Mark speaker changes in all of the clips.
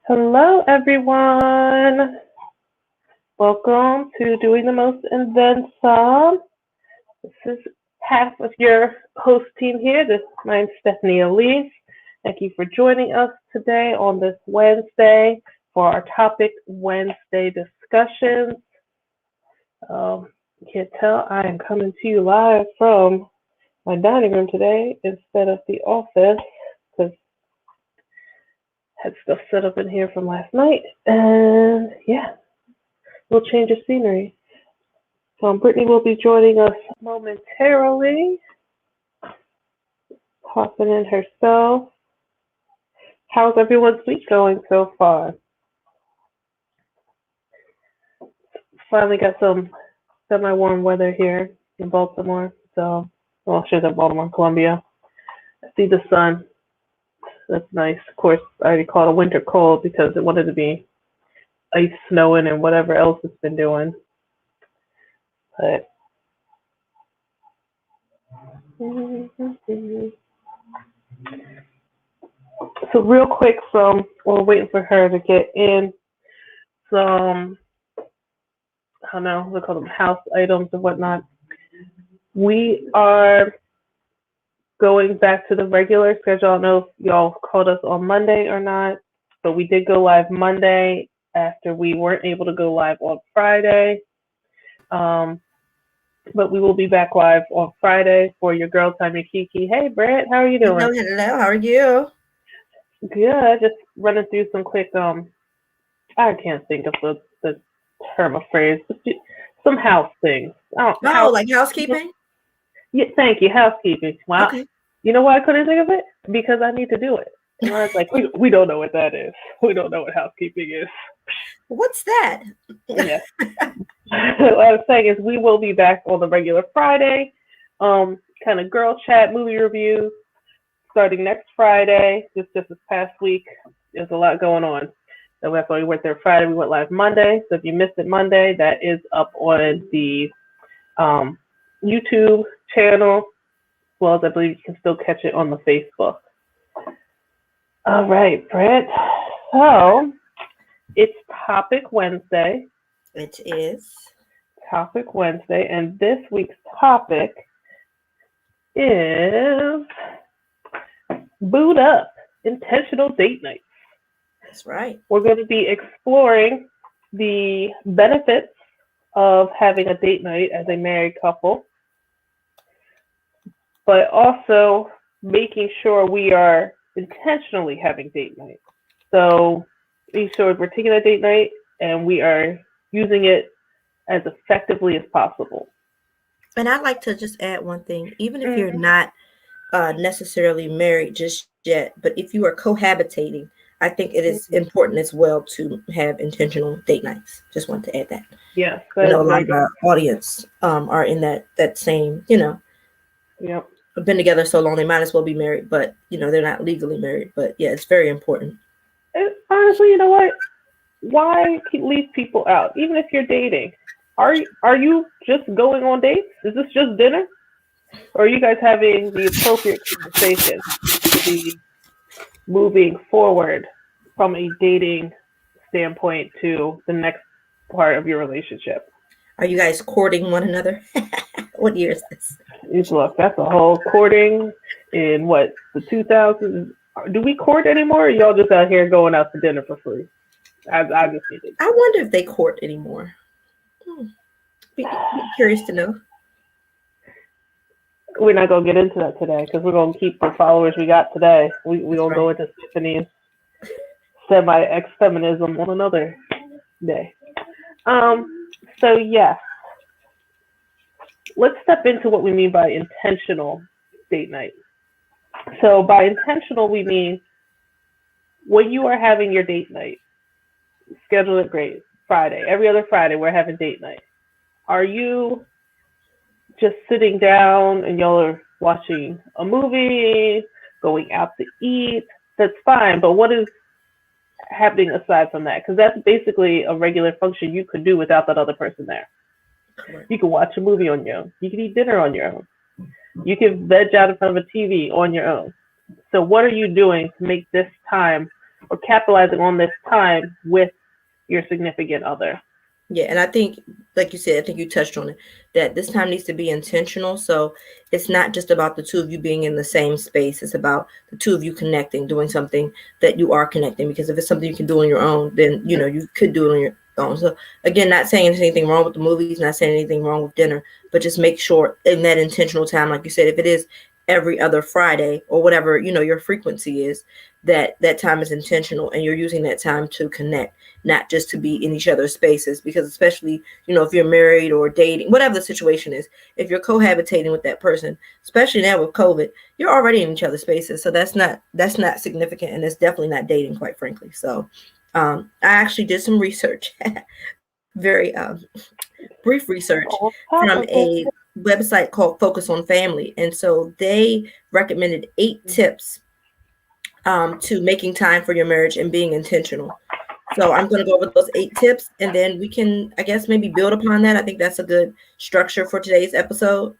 Speaker 1: Hello, everyone. Welcome to Doing the Most and Then Some. This is half of your host team here. My name's Stephanie Elise. Thank you for joining us today on this Wednesday for our topic Wednesday discussions. You can't tell I am coming to you live from my dining room today instead of the office because had stuff set up in here from last night, and yeah, we'll change of scenery. So Brittany will be joining us momentarily, popping in herself. How's everyone's week going so far? Finally got some semi-warm weather here in Baltimore, so well, I should have Baltimore, Columbia. I see the sun. That's nice. Of course, I already called a winter cold because it wanted to be ice snowing and whatever else it's been doing. But so real quick, we're waiting for her to get in some, I don't know, we call them house items and whatnot. We are going back to the regular schedule. I don't know if y'all called us on Monday or not, but we did go live Monday after we weren't able to go live on Friday. But we will be back live on Friday for your Girl Time, your Kiki. Hey, Brett, how are you doing?
Speaker 2: Hello. How are you?
Speaker 1: Good. Just running through some quick, I can't think of the term of phrase, but some house things.
Speaker 2: Like housekeeping?
Speaker 1: Yeah, thank you. Housekeeping. Wow.
Speaker 2: Okay.
Speaker 1: You know why I couldn't think of it? Because I need to do it. And I was like, we don't know what that is. We don't know what housekeeping is.
Speaker 2: What's that?
Speaker 1: Yeah. What I was saying is we will be back on the regular Friday, kind of girl chat, movie reviews, starting next Friday. Just this past week, there's a lot going on. So that's why we went there Friday. We went live Monday. So if you missed it Monday, that is up on the YouTube channel, as well as I believe you can still catch it on the Facebook. All right, Brett. So it's Topic Wednesday.
Speaker 2: It is.
Speaker 1: Topic Wednesday, and this week's topic is boot up, intentional date nights.
Speaker 2: That's right.
Speaker 1: We're going to be exploring the benefits of having a date night as a married couple, but also making sure we are intentionally having date night. So make sure we're taking a date night and we are using it as effectively as possible.
Speaker 2: And I'd like to just add one thing. Even if you're not necessarily married just yet, but if you are cohabitating, I think it is important as well to have intentional date nights. Just want to add that.
Speaker 1: Yeah.
Speaker 2: I know a lot of our audience are in that same,
Speaker 1: Yep.
Speaker 2: have been together so long, they might as well be married, but, they're not legally married. But, yeah, it's very important.
Speaker 1: And honestly, you know what? Why leave people out? Even if you're dating, are you just going on dates? Is this just dinner? Or are you guys having the appropriate conversation to be moving forward from a dating standpoint to the next part of your relationship?
Speaker 2: Are you guys courting one another? What year is this?
Speaker 1: Look, that's a whole courting in what, the 2000s? Do we court anymore, or y'all just out here going out to dinner for free? I just need it.
Speaker 2: I wonder if they court anymore. Be curious to know.
Speaker 1: We're not going to get into that today because we're going to keep the followers we got today. We're going to go into Tiffany's semi-ex-feminism on another day. So, yes. Let's step into what we mean by intentional date night. So by intentional, we mean when you are having your date night, schedule it great. Friday, every other Friday, we're having date night. Are you just sitting down and y'all are watching a movie, going out to eat? That's fine, but what is happening aside from that? Because that's basically a regular function you could do without that other person there. You can watch a movie on your own. You can eat dinner on your own. You can veg out in front of a TV on your own. So what are you doing to make this time or capitalizing on this time with your significant other.
Speaker 2: Yeah, and I think, like you said, I think you touched on it, that this time needs to be intentional. So it's not just about the two of you being in the same space. It's about the two of you connecting, doing something that you are connecting. Because if it's something you can do on your own, then you could do it on your own. So again, not saying there's anything wrong with the movies, not saying anything wrong with dinner, but just make sure in that intentional time, like you said, if it is every other Friday or whatever your frequency is, that time is intentional and you're using that time to connect, not just to be in each other's spaces. Because especially if you're married or dating, whatever the situation is, if you're cohabitating with that person, especially now with COVID, you're already in each other's spaces. So that's not significant, and it's definitely not dating, quite frankly. So I actually did some research, very brief research, from a website called Focus on Family, and so they recommended 8 tips to making time for your marriage and being intentional. So I'm going to go over those 8 tips, and then we can, I guess, maybe build upon that. I think that's a good structure for today's episode.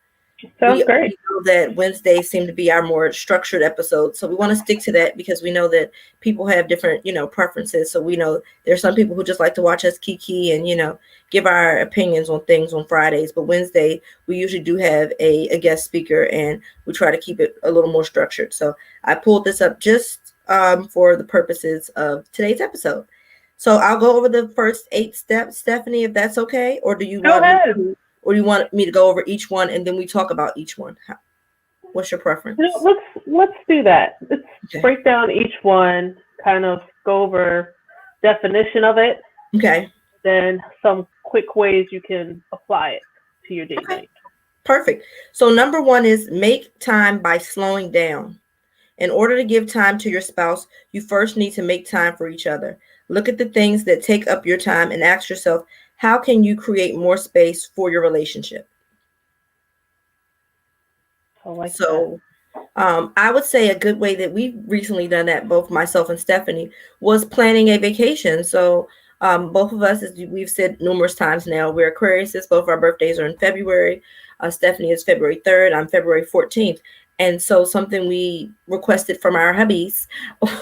Speaker 1: Sounds great.
Speaker 2: We know that Wednesdays seem to be our more structured episodes, so we want to stick to that because we know that people have different, preferences. So we know there's some people who just like to watch us kiki and, give our opinions on things on Fridays. But Wednesday, we usually do have a guest speaker, and we try to keep it a little more structured. So I pulled this up just for the purposes of today's episode. So I'll go over the first 8 steps, Stephanie, if that's okay, or do you
Speaker 1: Go ahead.
Speaker 2: Or do you want me to go over each one and then we talk about each one? What's your preference?
Speaker 1: Let's do that. Let's
Speaker 2: Okay.
Speaker 1: break down each one, kind of go over definition of it,
Speaker 2: Okay.
Speaker 1: then some quick ways you can apply it to your date night.
Speaker 2: Perfect. So number 1 is make time by slowing down. In order to give time to your spouse, you first need to make time for each other. Look at the things that take up your time and ask yourself, how can you create more space for your relationship?
Speaker 1: I like
Speaker 2: So I would say a good way that we've recently done that, both myself and Stephanie, was planning a vacation. So both of us, as we've said numerous times now, we're Aquariuses. Both our birthdays are in February. Stephanie is February 3rd. I'm February 14th. And so something we requested from our hubbies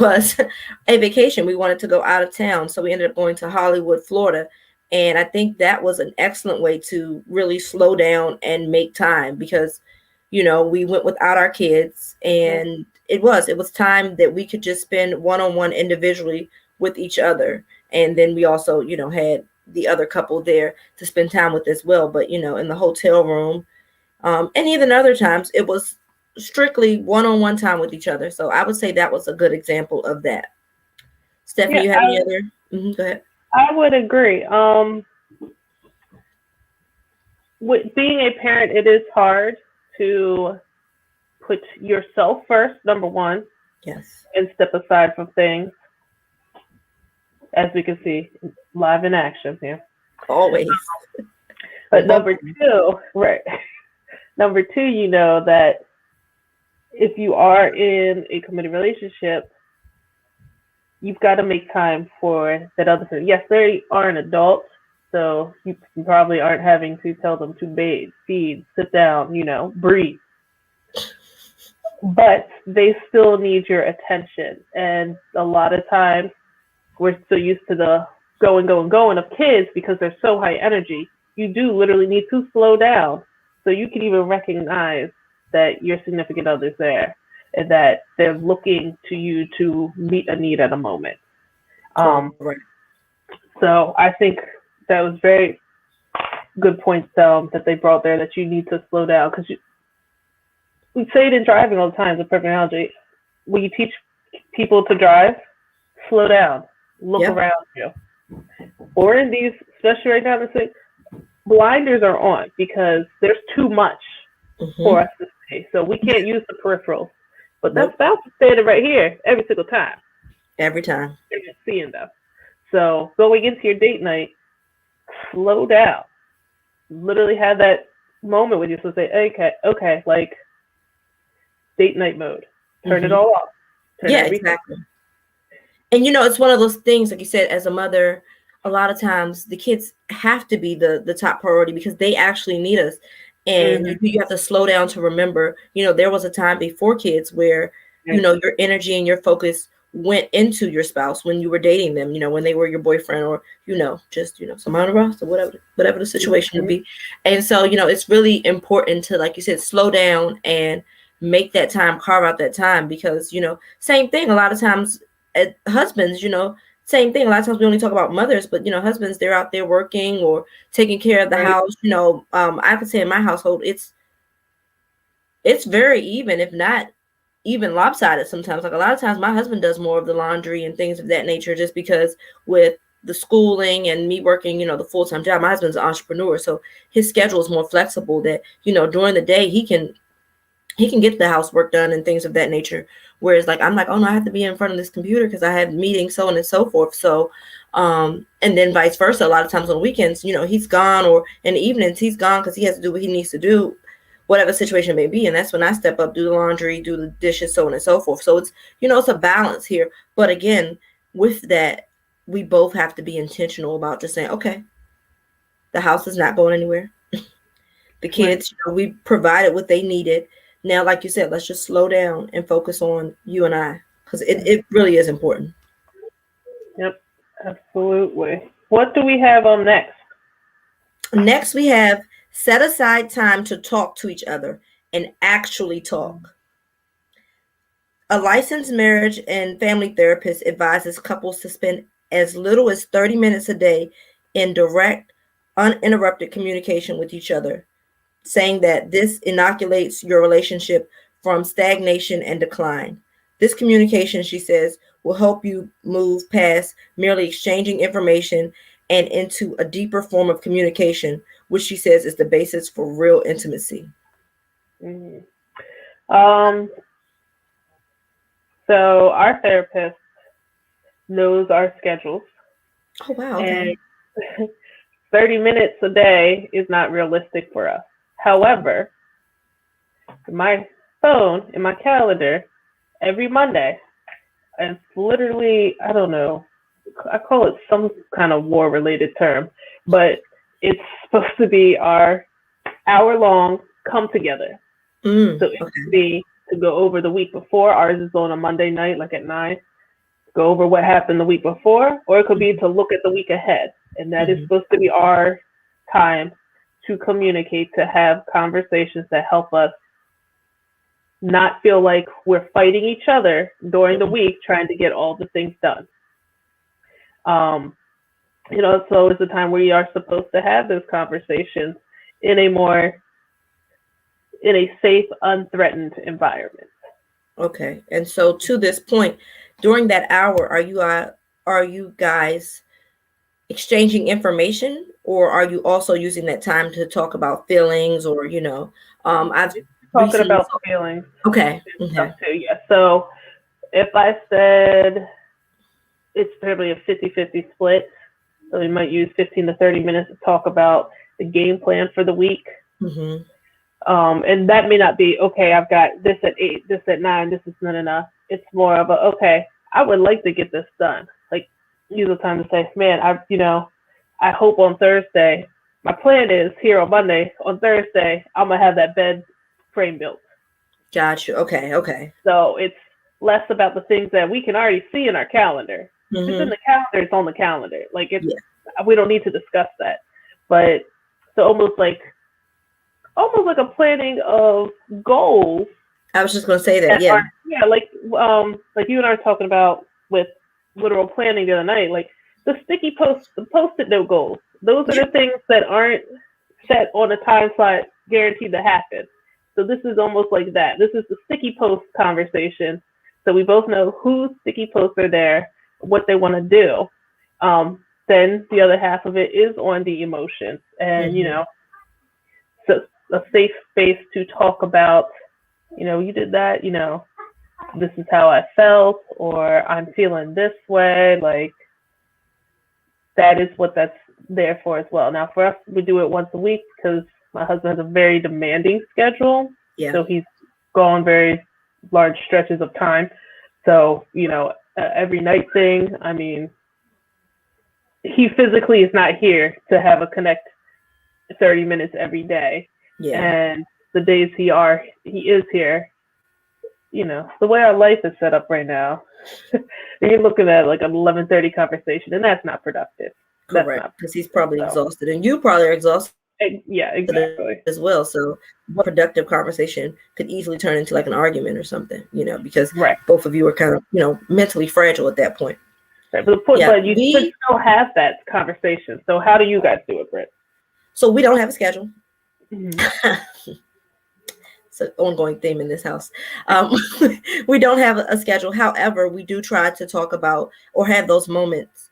Speaker 2: was a vacation. We wanted to go out of town. So we ended up going to Hollywood, Florida. And I think that was an excellent way to really slow down and make time because, we went without our kids, and it was time that we could just spend one-on-one individually with each other. And then we also, had the other couple there to spend time with as well. But, in the hotel room, and even other times, it was strictly one-on-one time with each other. So I would say that was a good example of that. Stephanie, you have any other? Go ahead.
Speaker 1: I would agree. With being a parent, it is hard to put yourself first, number 1.
Speaker 2: Yes.
Speaker 1: And step aside from things, as we can see live in action here.
Speaker 2: Always.
Speaker 1: But number 2, right? Number 2, that if you are in a committed relationship, you've got to make time for that other thing. Yes, they are an adult, so you probably aren't having to tell them to bathe, feed, sit down, breathe. But they still need your attention. And a lot of times we're so used to the going of kids because they're so high energy. You do literally need to slow down so you can even recognize that your significant other's there and that they're looking to you to meet a need at a moment.
Speaker 2: Right.
Speaker 1: So I think that was very good points that they brought there, that you need to slow down, because we say it in driving all the time. It's a perfect analogy. When you teach people to drive, slow down, look around you. Or in these, especially right now, blinders are on because there's too much for us to see. So we can't use the peripherals. But that spouse is standing right here every single time.
Speaker 2: Every time.
Speaker 1: They're just seeing them. So going into your date night, slow down. Literally have that moment with you. So say, okay, like date night mode. Turn it all off.
Speaker 2: Exactly. And it's one of those things, like you said, as a mother, a lot of times the kids have to be the top priority because they actually need us. And you have to slow down to remember, there was a time before kids where, your energy and your focus went into your spouse when you were dating them, when they were your boyfriend, or, just, someone else, or whatever the situation would be. And so, it's really important to, like you said, slow down and make that time, carve out that time, because, same thing. A lot of times, husbands, same thing. A lot of times we only talk about mothers, but, husbands, they're out there working or taking care of the house. I could say in my household, it's very even, if not even lopsided sometimes. Like, a lot of times my husband does more of the laundry and things of that nature, just because with the schooling and me working, the full-time job, my husband's an entrepreneur. So his schedule is more flexible, that, during the day he can get the housework done and things of that nature. Whereas, like, I'm like, oh no, I have to be in front of this computer because I have meetings, so on and so forth. So, and then vice versa. A lot of times on weekends, he's gone, or in the evenings he's gone because he has to do what he needs to do, whatever situation may be. And that's when I step up, do the laundry, do the dishes, so on and so forth. So it's, it's a balance here. But again, with that, we both have to be intentional about just saying, okay, the house is not going anywhere. The kids, we provided what they needed. Now, like you said, let's just slow down and focus on you and I, because it really is important.
Speaker 1: Yep, absolutely. What do we have on next?
Speaker 2: Next, we have set aside time to talk to each other and actually talk. A licensed marriage and family therapist advises couples to spend as little as 30 minutes a day in direct, uninterrupted communication with each other, saying that this inoculates your relationship from stagnation and decline. This communication, she says, will help you move past merely exchanging information and into a deeper form of communication, which she says is the basis for real intimacy.
Speaker 1: Mm-hmm. So our therapist knows our schedules.
Speaker 2: Oh, wow. Okay.
Speaker 1: And 30 minutes a day is not realistic for us. However, my phone, in my calendar, every Monday, it's literally, I don't know, I call it some kind of war-related term, but it's supposed to be our hour-long come together. So it could be to go over the week before. Ours is on a Monday night, like at 9. Go over what happened the week before, or it could be to look at the week ahead. And that is supposed to be our time to communicate, to have conversations that help us not feel like we're fighting each other during the week trying to get all the things done. So it's a time where you are supposed to have those conversations in a safe, unthreatened environment.
Speaker 2: Okay. And so to this point, during that hour, are you guys exchanging information, or are you also using that time to talk about feelings, or, I've
Speaker 1: talking about feelings.
Speaker 2: Okay.
Speaker 1: Stuff too, yeah. So if I said it's probably a 50-50 split, so we might use 15 to 30 minutes to talk about the game plan for the week.
Speaker 2: Mm-hmm.
Speaker 1: And that may not be, okay, I've got this at 8, this at 9, this is not enough. It's more of a, okay, I would like to get this done. Like, use the time to say, man, I hope on Thursday, my plan is here on Monday, on Thursday, I'm going to have that bed frame built.
Speaker 2: Gotcha. Okay.
Speaker 1: So it's less about the things that we can already see in our calendar. If it's in the calendar, it's on the calendar. Like, we don't need to discuss that. But so almost like a planning of goals.
Speaker 2: I was just going to say that, yeah.
Speaker 1: Like you and I were talking about with literal planning the other night, like the Post-it note goals. Those are the things that aren't set on a time slot guaranteed to happen. So this is almost like that. This is the sticky post conversation. So we both know whose sticky posts are there, what they want to do. Then the other half of it is on the emotions, and so a safe space to talk about, you did that, this is how I felt, or I'm feeling this way. Like, that is what that's there for as well. Now, for us, we do it once a week because my husband has a very demanding schedule.
Speaker 2: Yeah.
Speaker 1: So he's gone very large stretches of time. So, every night thing, I mean, he physically is not here to have a connect 30 minutes every day.
Speaker 2: Yeah.
Speaker 1: And the days he is here, the way our life is set up right now, you're looking at like an 11:30 conversation, and that's not productive. That's
Speaker 2: Correct,
Speaker 1: not
Speaker 2: because he's
Speaker 1: productive.
Speaker 2: probably
Speaker 1: So,
Speaker 2: exhausted, and you probably are exhausted as well.
Speaker 1: yeah,
Speaker 2: So
Speaker 1: exactly.
Speaker 2: one productive conversation could easily turn into like an argument or something, because both
Speaker 1: Right.
Speaker 2: of you are kind of, mentally fragile at that point.
Speaker 1: Right.
Speaker 2: Yeah,
Speaker 1: But you should still have that conversation. So how do you guys do it, Britt?
Speaker 2: so we don't have a schedule.
Speaker 1: Hmm.
Speaker 2: It's an ongoing theme in this house. Um, we don't have a schedule. However, we do try to talk about or have those moments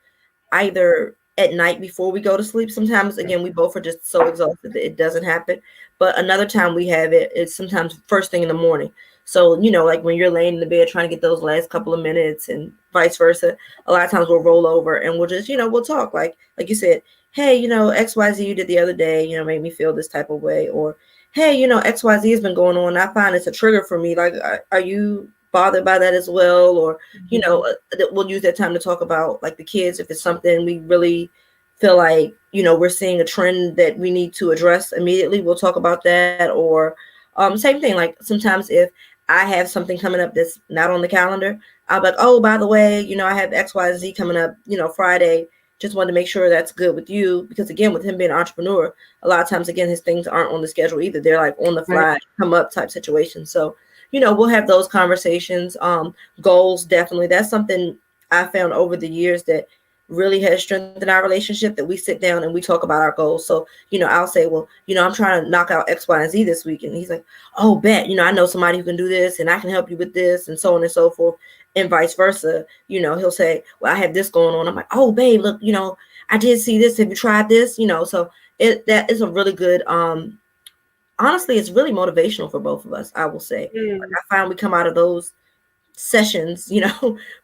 Speaker 2: either at night before we go to sleep. Sometimes, again, we both are just so exhausted that it doesn't happen. But another time we have it, it's sometimes first thing in the morning. So, like when you're laying in the bed trying to get those last couple of minutes and vice versa, a lot of times we'll roll over and we'll just, we'll talk like you said, hey, XYZ you did the other day, made me feel this type of way. Or, hey, XYZ has been going on. I find it's a trigger for me. Like, are you bothered by that as well? Or, we'll use that time to talk about like the kids. If it's something we really feel like, we're seeing a trend that we need to address immediately, we'll talk about that. Or same thing, like sometimes if I have something coming up that's not on the calendar, I'll be like, oh, by the way, I have XYZ coming up, Friday. Just wanted to make sure that's good with you, because again, with him being an entrepreneur, a lot of times, again, his things aren't on the schedule either. They're like on the fly,
Speaker 1: Right.
Speaker 2: come up type situation. So, we'll have those conversations. Goals, definitely. That's something I found over the years that really has strengthened our relationship, that we sit down and we talk about our goals. So, I'll say, well, I'm trying to knock out X, Y, and Z this week. And he's like, oh, bet, I know somebody who can do this and I can help you with this, and so on and so forth. And vice versa. He'll say, well, I have this going on. I'm like, oh, babe, look, I did see this. Have you tried this? So that is a really good, honestly, it's really motivational for both of us, I will say. Like,
Speaker 1: Mm.
Speaker 2: I find we come out of those sessions,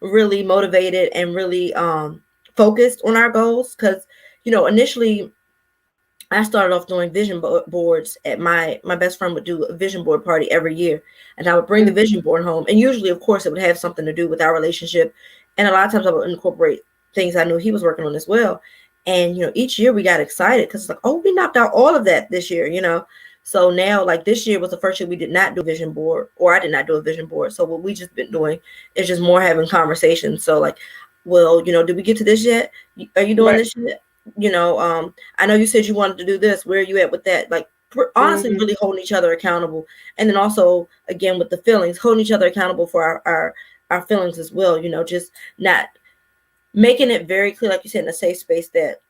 Speaker 2: really motivated and really focused on our goals. Because, initially I started off doing vision boards. At my best friend would do a vision board party every year, and I would bring the
Speaker 1: Mm.
Speaker 2: vision board home. And usually, of course, it would have something to do with our relationship. And a lot of times, I would incorporate things I knew he was working on as well. And each year we got excited because it's like, oh, we knocked out all of that this year. So now, like this year was the first year we did not do a vision board, or I did not do a vision board. So what we just been doing is just more having conversations. So like, well, did we get to this yet? Are you doing
Speaker 1: Right.
Speaker 2: this yet? I know you said you wanted to do this. Where are you at with that? Like, honestly,
Speaker 1: Hmm.
Speaker 2: really holding each other accountable. And then also, again, with the feelings, holding each other accountable for our feelings as well. Just not making it very clear, like you said, in a safe space, that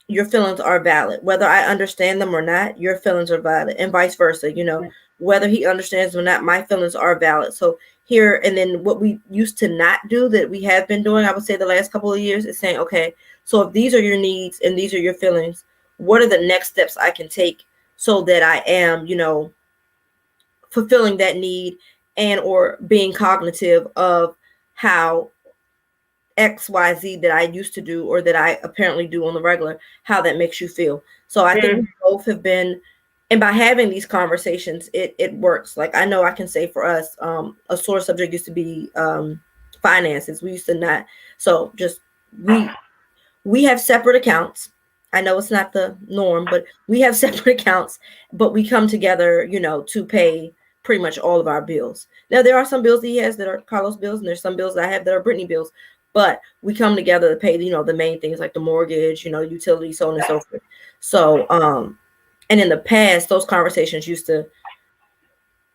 Speaker 2: your feelings are valid. Whether I understand them or not, your feelings are valid, and vice versa. Whether he understands them or not, my feelings are valid. So here, and then what we used to not do that we have been doing, I would say the last couple of years, is saying, okay, so if these are your needs and these are your feelings, what are the next steps I can take so that I am, fulfilling that need, and or being cognitive of how XYZ that I used to do, or that I apparently do on the regular, how that makes you feel. So I think we
Speaker 1: Mm.
Speaker 2: both have been, and by having these conversations, it works. Like, I know I can say for us, a sore subject used to be finances. We used to not, so just we we have separate accounts. I know it's not the norm, but we have separate accounts, but we come together, to pay pretty much all of our bills. Now, there are some bills that he has that are Carlos bills, and there's some bills that I have that are Brittany bills, but we come together to pay, the main things like the mortgage, utilities, so on and so forth. So, and in the past, those conversations used to,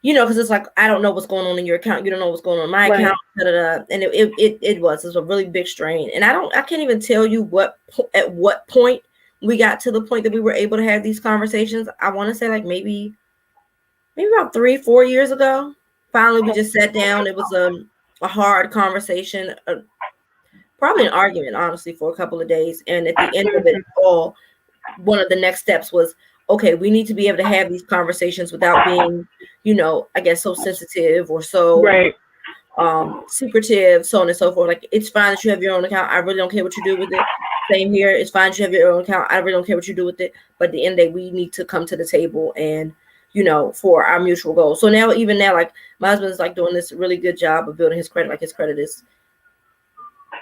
Speaker 2: because it's like, I don't know what's going on in your account. You don't know what's going on in my account.
Speaker 1: Right.
Speaker 2: Da, da, da. And it was a really big strain. And I can't even tell you at what point we got to the point that we were able to have these conversations. I want to say like maybe about 3-4 years ago. Finally, we just sat down. It was a hard conversation, probably an argument, honestly, for a couple of days. And at the end of it
Speaker 1: Hmm.
Speaker 2: all, one of the next steps was, okay, we need to be able to have these conversations without being, I guess, so sensitive or so
Speaker 1: Right.
Speaker 2: secretive, so on and so forth. Like, it's fine that you have your own account. I really don't care what you do with it. Same here. It's fine that you have your own account. I really don't care what you do with it. But at the end of the day, we need to come to the table and, for our mutual goals. So now, even now, like, my husband's like doing this really good job of building his credit. Like, his credit is,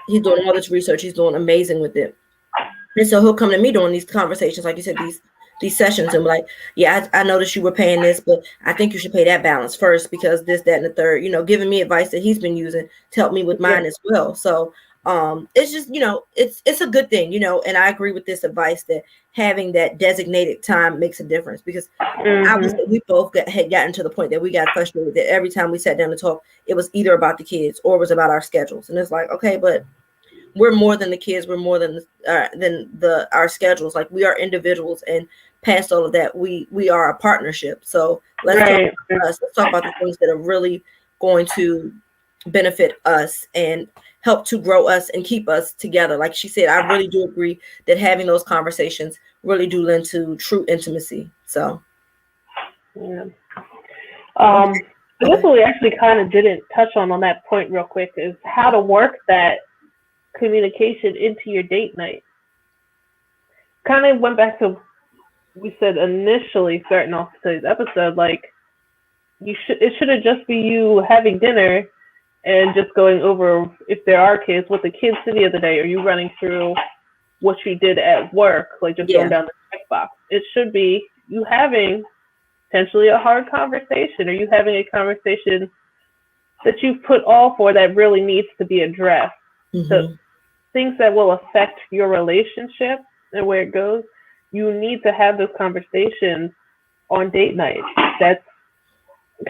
Speaker 2: he's doing all this research. He's doing amazing with it. And so he'll come to me during these conversations, like you said, these these sessions and be like, yeah, I noticed you were paying this, but I think you should pay that balance first because this, that, and the third, giving me advice that he's been using to help me with
Speaker 1: Yeah.
Speaker 2: mine as well. So it's just, it's a good thing, and I agree with this advice that having that designated time makes a difference because I would
Speaker 1: Mm-hmm.
Speaker 2: say we both had gotten to the point that we got frustrated that every time we sat down to talk, it was either about the kids or it was about our schedules. And it's like, okay, but we're more than the kids. We're more than our schedules. Like we are individuals, and past all of that, we are a partnership. So let's talk
Speaker 1: Right.
Speaker 2: about us. Let's talk about the things that are really going to benefit us and help to grow us and keep us together. Like she said, I really do agree that having those conversations really do lend to true intimacy. So
Speaker 1: Yeah.
Speaker 2: okay,
Speaker 1: I guess
Speaker 2: okay,
Speaker 1: what we actually kind of didn't touch on that point real quick is how to work that communication into your date night. Kind of went back to we said initially starting off today's episode, like it shouldn't just be you having dinner and just going over if there are kids what the kids did the other day, or you running through what you did at work, like just going
Speaker 2: yeah,
Speaker 1: down the checkbox. It should be you having potentially a hard conversation, or you having a conversation that you've put all for that really needs to be addressed. So
Speaker 2: mm-hmm.
Speaker 1: things that will affect your relationship and where it goes, you need to have those conversations on date night. That's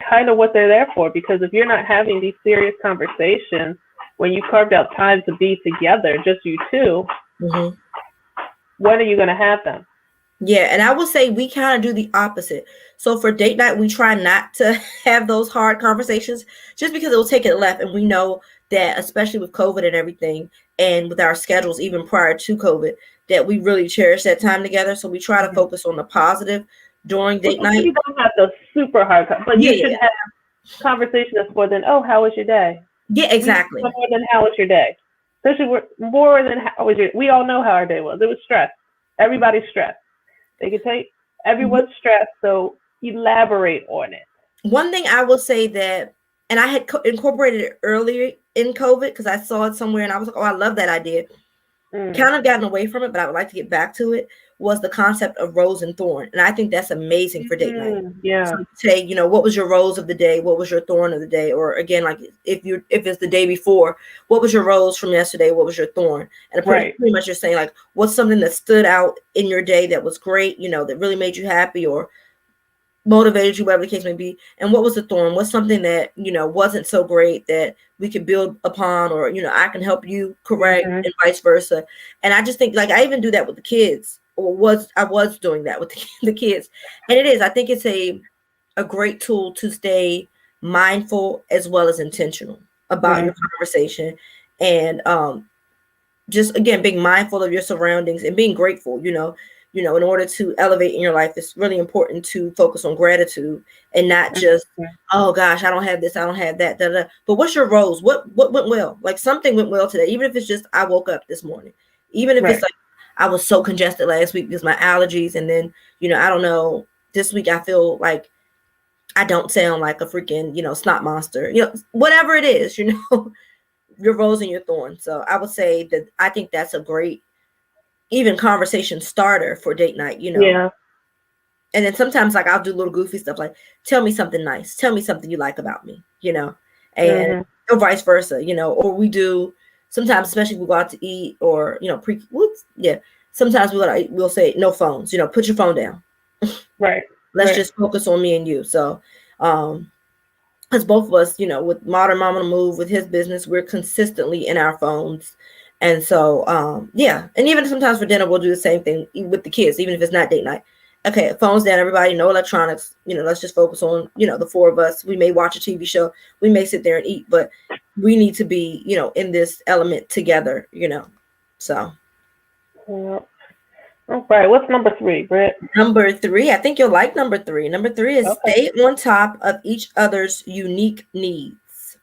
Speaker 1: kind of what they're there for, because if you're not having these serious conversations when you carved out time to be together, just you two,
Speaker 2: Mm-hmm.
Speaker 1: when are you going to have them?
Speaker 2: Yeah, and I would say we kind of do the opposite. So for date night, we try not to have those hard conversations just because it will take it left. And we know that, especially with COVID and everything, and with our schedules even prior to COVID, that we really cherish that time together. So we try to
Speaker 1: Mm-hmm.
Speaker 2: focus on the positive during
Speaker 1: Well,
Speaker 2: date
Speaker 1: maybe
Speaker 2: night.
Speaker 1: you don't have those super hard, but
Speaker 2: Yeah,
Speaker 1: you
Speaker 2: yeah,
Speaker 1: should
Speaker 2: yeah.
Speaker 1: have conversation that's more than, oh, how was your day?
Speaker 2: Yeah,
Speaker 1: We need
Speaker 2: exactly.
Speaker 1: more than how was your day. Especially more than how was your. We all know how our day was. It was stress. Everybody's stressed. They can take everyone's stressed. So elaborate on it.
Speaker 2: One thing I will say that, and I had incorporated it earlier in COVID because I saw it somewhere and I was like, oh, I love that idea.
Speaker 1: Mm.
Speaker 2: Kind of gotten away from it, but I would like to get back to it, was the concept of rose and thorn. And I think that's amazing for date night. So
Speaker 1: Yeah.
Speaker 2: say, what was your rose of the day? What was your thorn of the day? Or again, like if it's the day before, what was your rose from yesterday? What was your thorn? And
Speaker 1: Right.
Speaker 2: pretty much you're saying like, what's something that stood out in your day that was great, that really made you happy or motivated you, whatever the case may be, and what was the thorn? What's something that wasn't so great that we could build upon, or I can help you correct,
Speaker 1: Mm-hmm.
Speaker 2: and vice versa. And I just think, like, I even do that with the kids, or I was doing that with the kids, and I think it's a great tool to stay mindful as well as intentional about your
Speaker 1: Mm-hmm.
Speaker 2: conversation, and just again being mindful of your surroundings and being grateful. In order to elevate in your life, it's really important to focus on gratitude and not just, oh gosh, I don't have this, I don't have that, da, da. But what's your rose? What went well? Like something went well today, even if it's just I woke up this morning, even if
Speaker 1: Right.
Speaker 2: it's like I was so congested last week because my allergies, and then I don't know, this week I feel like I don't sound like a freaking snot monster, whatever it is, your rose and your thorn. So I would say that I think that's a great even conversation starter for date night.
Speaker 1: Yeah.
Speaker 2: And then sometimes like I'll do little goofy stuff like, tell me something nice, tell me something you like about me, and
Speaker 1: Mm-hmm.
Speaker 2: or vice versa, or we do sometimes, especially if we go out to eat, or sometimes we'll say no phones, put your phone down,
Speaker 1: Right.
Speaker 2: let's
Speaker 1: Right.
Speaker 2: just focus on me and you. So because both of us, with Modern Mom on the Move, with his business, we're consistently in our phones. And so, and even sometimes for dinner, we'll do the same thing with the kids, even if it's not date night. Okay, phones down, everybody, no electronics, let's just focus on, the four of us. We may watch a TV show, we may sit there and eat, but we need to be, in this element together, So.
Speaker 1: Yeah. All right. What's number 3, Britt?
Speaker 2: Number 3, I think you'll like number 3. Number 3 is
Speaker 1: Okay.
Speaker 2: stay on top of each other's unique needs.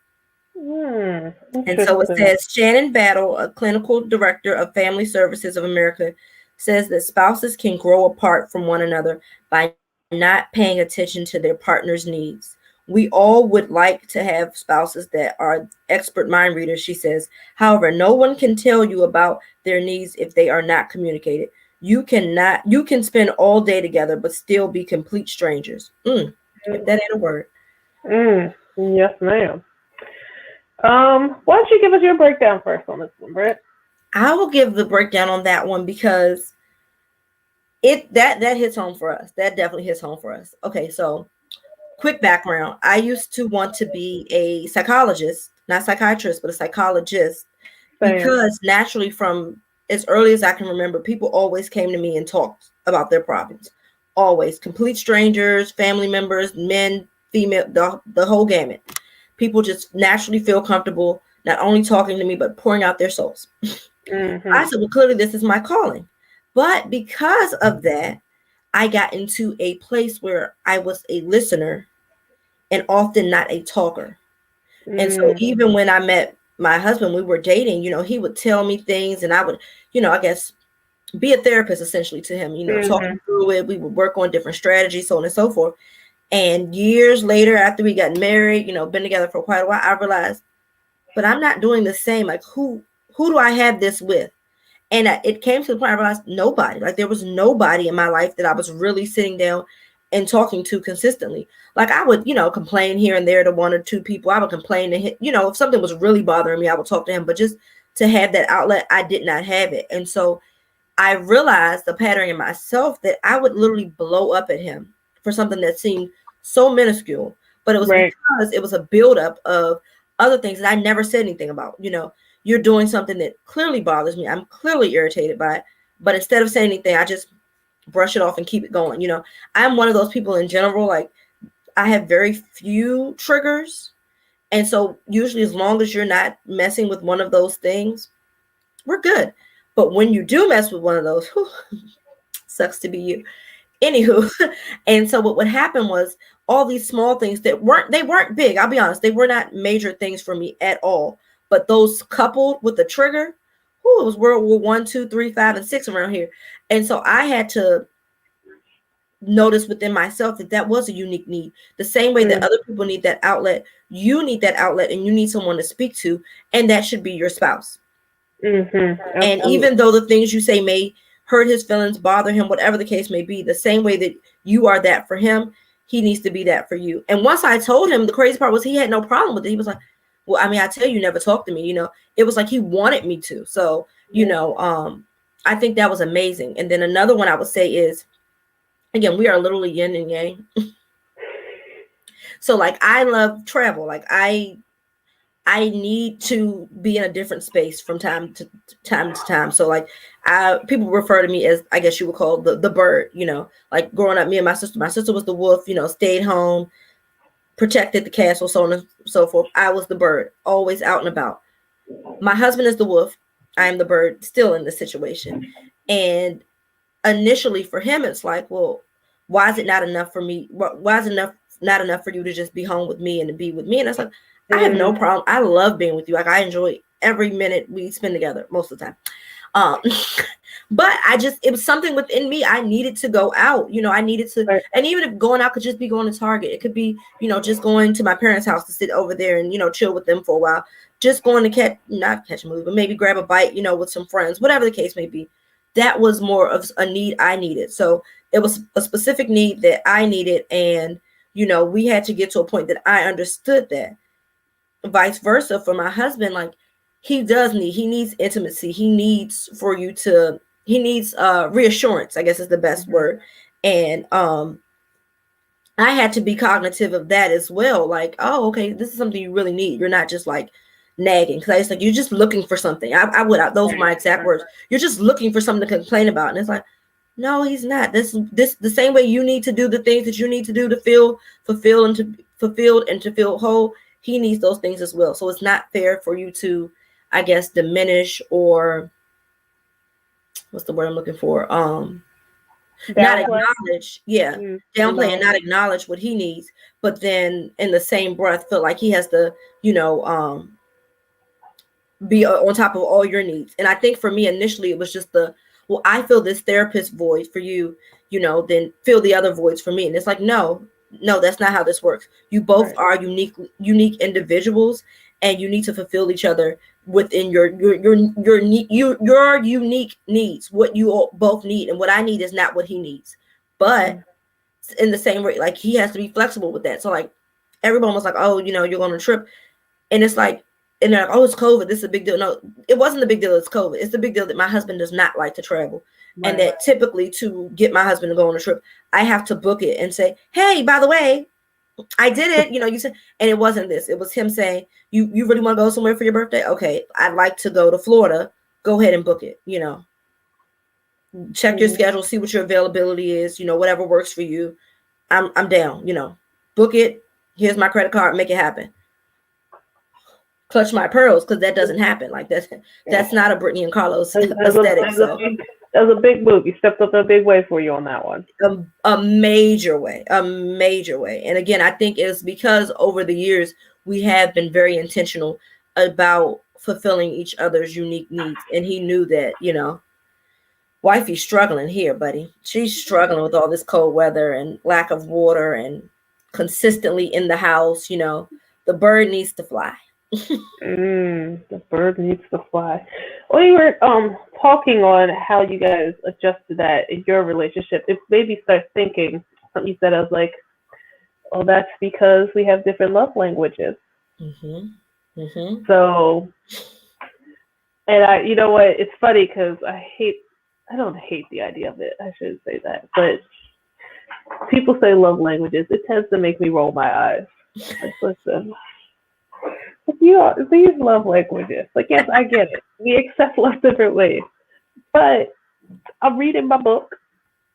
Speaker 2: And so it
Speaker 1: Interesting.
Speaker 2: says Shannon Battle, a clinical director of Family Services of America, says that spouses can grow apart from one another by not paying attention to their partner's needs. We all would like to have spouses that are expert mind readers, she says. However, no one can tell you about their needs if they are not communicated. You can spend all day together, but still be complete strangers. If that ain't a word.
Speaker 1: Yes, ma'am. Why don't you give us your breakdown first on this one, Britt?
Speaker 2: I will give the breakdown on that one because that hits home for us. That definitely hits home for us. Okay, so quick background. I used to want to be a psychologist, not psychiatrist, but a psychologist,
Speaker 1: Same.
Speaker 2: because naturally from as early as I can remember, people always came to me and talked about their problems. Always. Complete strangers, family members, men, female, the whole gamut. People just naturally feel comfortable not only talking to me, but pouring out their souls. I said, well, clearly this is my calling. But because of that, I got into a place where I was a listener and often not a talker. And so even when I met my husband, we were dating, he would tell me things and I would, I guess be a therapist essentially to him, talking through it. We would work on different strategies, so on and so forth. And years later, after we got married, been together for quite a while, I realized, but I'm not doing the same. Like who do I have this with? And it came to the point I realized nobody. Like there was nobody in my life that I was really sitting down and talking to consistently. Like I would, complain here and there to one or two people. I would complain to him, if something was really bothering me, I would talk to him. But just to have that outlet, I did not have it. And so I realized the pattern in myself that I would literally blow up at him for something that seemed so minuscule. But it was because it was a buildup of other things that I never said anything about. You're doing something that clearly bothers me. I'm clearly irritated by it. But instead of saying anything, I just brush it off and keep it going. I'm one of those people in general, like I have very few triggers. And so usually as long as you're not messing with one of those things, we're good. But when you do mess with one of those, whew, sucks to be you. Anywho, and so what would happen was all these small things that weren't big. I'll be honest, they were not major things for me at all. But those coupled with the trigger, it was World War 1, 2, 3, 5, and 6 around here. And so I had to notice within myself that was a unique need. The same way that other people need that outlet, you need that outlet and you need someone to speak to, and that should be your spouse. And even though the things you say may hurt his feelings, bother him, whatever the case may be, the same way that you are that for him, he needs to be that for you. And once I told him, the crazy part was he had no problem with it. He was like, well, I mean, I tell you, never talk to me, it was like he wanted me to. So, I think that was amazing. And then another one I would say is, again, we are literally yin and yang. So like, I love travel. Like I need to be in a different space from time to time. So like people refer to me as, I guess you would call the bird, like growing up, me and my sister was the wolf, stayed home, protected the castle, so on and so forth. I was the bird, always out and about. My husband is the wolf. I am the bird, still in this situation. And initially for him, it's like, well, why is it not enough for me? Why is it not enough for you to just be home with me and to be with me? And it's like, I have no problem. I love being with you. Like I enjoy every minute we spend together most of the time. But it was something within me. I needed to go out, I needed to, and even if going out could just be going to Target, it could be, just going to my parents' house to sit over there and, chill with them for a while, just going to not catch a movie, but maybe grab a bite, with some friends, whatever the case may be. That was more of a need I needed. So it was a specific need that I needed. And, we had to get to a point that I understood that. Vice versa for my husband, like he needs intimacy. He needs reassurance, I guess is the best word. And I had to be cognitive of that as well. Like, oh, okay, this is something you really need. You're not just like nagging, because it's like you're just looking for something. Those were my exact words. You're just looking for something to complain about. And it's like, no, he's not. This the same way you need to do the things that you need to do to feel fulfilled and to feel whole. He needs those things as well. So it's not fair for you to, I guess, diminish or what's the word I'm looking for? Not acknowledge, downplay and not acknowledge what he needs, but then in the same breath feel like he has to, be on top of all your needs. And I think for me initially it was just I feel this therapist void for you, then fill the other voids for me. And it's like, no, that's not how this works. You both are unique individuals, and you need to fulfill each other within your unique needs. What you all both need, and what I need is not what he needs. But in the same way, like, he has to be flexible with that. So like, everyone was like, oh, you're going on a trip, and it's like, and they're like, oh, it's COVID, this is a big deal. No, it wasn't a big deal, it's COVID. It's the big deal that my husband does not like to travel. Right. And that typically, to get my husband to go on a trip, I have to book it and say, hey, by the way, I did it. You said, and it wasn't this. It was him saying, you really want to go somewhere for your birthday? Okay, I'd like to go to Florida. Go ahead and book it. Check your schedule, see what your availability is. Whatever works for you. I'm down. Book it. Here's my credit card. Make it happen. Clutch my pearls, because that doesn't happen. Like that's not a Brittany and Carlos aesthetic.
Speaker 1: That was a big move. You stepped up a big way for you on that one.
Speaker 2: A major way. And again, I think it's because over the years we have been very intentional about fulfilling each other's unique needs. And he knew that, wifey's struggling here, buddy. She's struggling with all this cold weather and lack of water and consistently in the house. The bird needs to fly.
Speaker 1: The bird needs to fly. Well, you were talking on how you guys adjusted that in your relationship. It made me start thinking something you said. I was like, oh, that's because we have different love languages. So, and you know what? It's funny because I don't hate the idea of it. I shouldn't say that, but people say love languages. It tends to make me roll my eyes. Like, listen. These love languages. Like, yes, I get it. We accept love different ways. But I'm reading my book.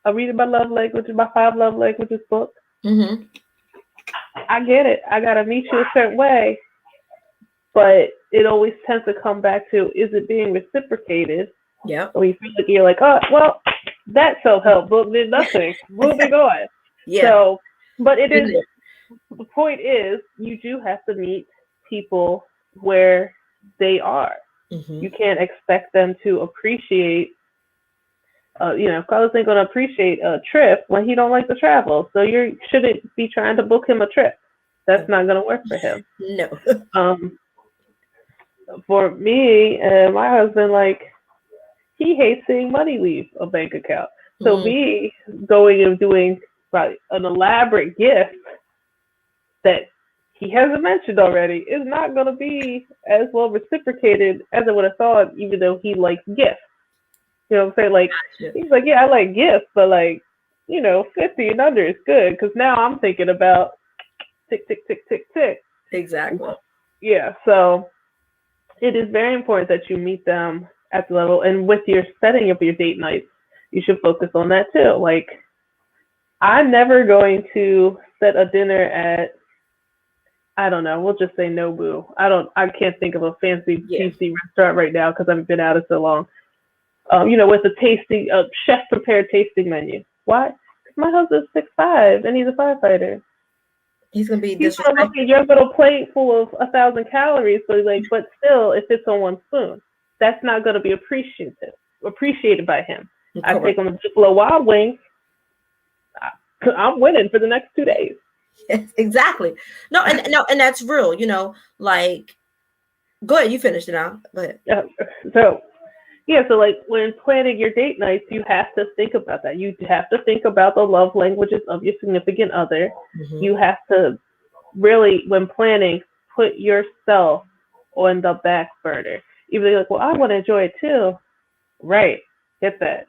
Speaker 1: I'm reading my love languages, my 5 love languages book. I get it. I gotta meet you a certain way. But it always tends to come back to, is it being reciprocated?
Speaker 2: Yeah.
Speaker 1: Or you feel like you're like, oh, well, that self-help book did nothing. Moving on. Yeah. So, but it is. The point is, you do have to meet people where they are. You can't expect them to appreciate Carlos ain't gonna appreciate a trip when he don't like to travel, so you shouldn't be trying to book him a trip. That's not gonna work for him.
Speaker 2: No.
Speaker 1: For me and my husband, like, he hates seeing money leave a bank account, so me going and doing an elaborate gift that he hasn't mentioned already is not going to be as well reciprocated as I would have thought, even though he likes gifts. You know what I'm saying? Like, he's like, yeah, I like gifts, but 50 and under is good, because now I'm thinking about tick, tick, tick, tick, tick.
Speaker 2: Exactly.
Speaker 1: Yeah, so it is very important that you meet them at the level, and with your setting up your date nights, you should focus on that too. Like, I'm never going to set a dinner at, I don't know, we'll just say Nobu. I can't think of a fancy PC restaurant right now because I haven't been out in so long. With a tasting, chef prepared tasting menu. Why? Because my husband's 6'5" and he's a firefighter.
Speaker 2: He's gonna be
Speaker 1: disrespectful. He's gonna look at your little plate full of 1,000 calories, but still, it fits on one spoon. That's not gonna be appreciated by him. I take him to Buffalo Wild Wings. I'm winning for the next 2 days.
Speaker 2: Yes, exactly. No, and that's real. Like, go ahead. You finished it now. Go ahead.
Speaker 1: So when planning your date nights, you have to think about that. You have to think about the love languages of your significant other. You have to really, when planning, put yourself on the back burner. Even though you're like, well, I want to enjoy it too. Right. Get that.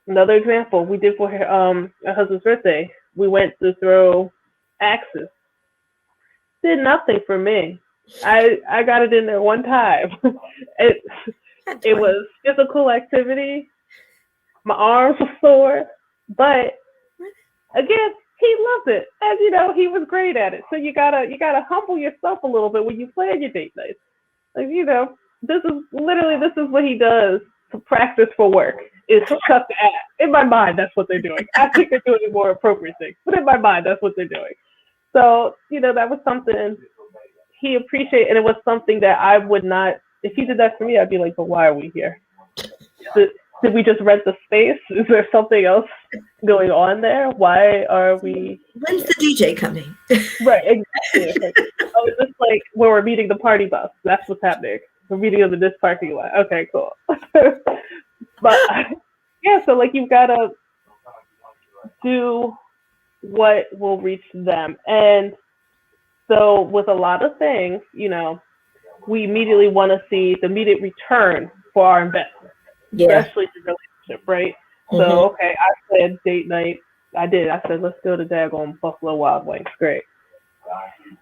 Speaker 1: Another example we did for her husband's birthday. We went to throw axes. Did nothing for me. I got it in there one time. It was just a cool activity. My arms were sore, but again, he loved it. As you know, he was great at it. So you gotta humble yourself a little bit when you plan your date nights. Like, this is what he does to practice for work. Is chuck the ass. In my mind, that's what they're doing. I think they're doing more appropriate things, but in my mind, that's what they're doing. So, that was something he appreciated, and it was something that I would not, if he did that for me, I'd be like, but why are we here? did we just rent the space? Is there something else going on there? Why are we?
Speaker 2: When's the DJ coming?
Speaker 1: Right, exactly. It's like, oh, it's just like when we're meeting the party bus. That's what's happening. We're meeting in this parking lot. Okay, cool. But yeah, so like you've got to do what will reach them. And so with a lot of things, we immediately want to see the immediate return for our investment, especially the relationship, right? Mm-hmm. So, okay, I said date night. I did. I said, let's go to daggone Buffalo Wild Wings. Great.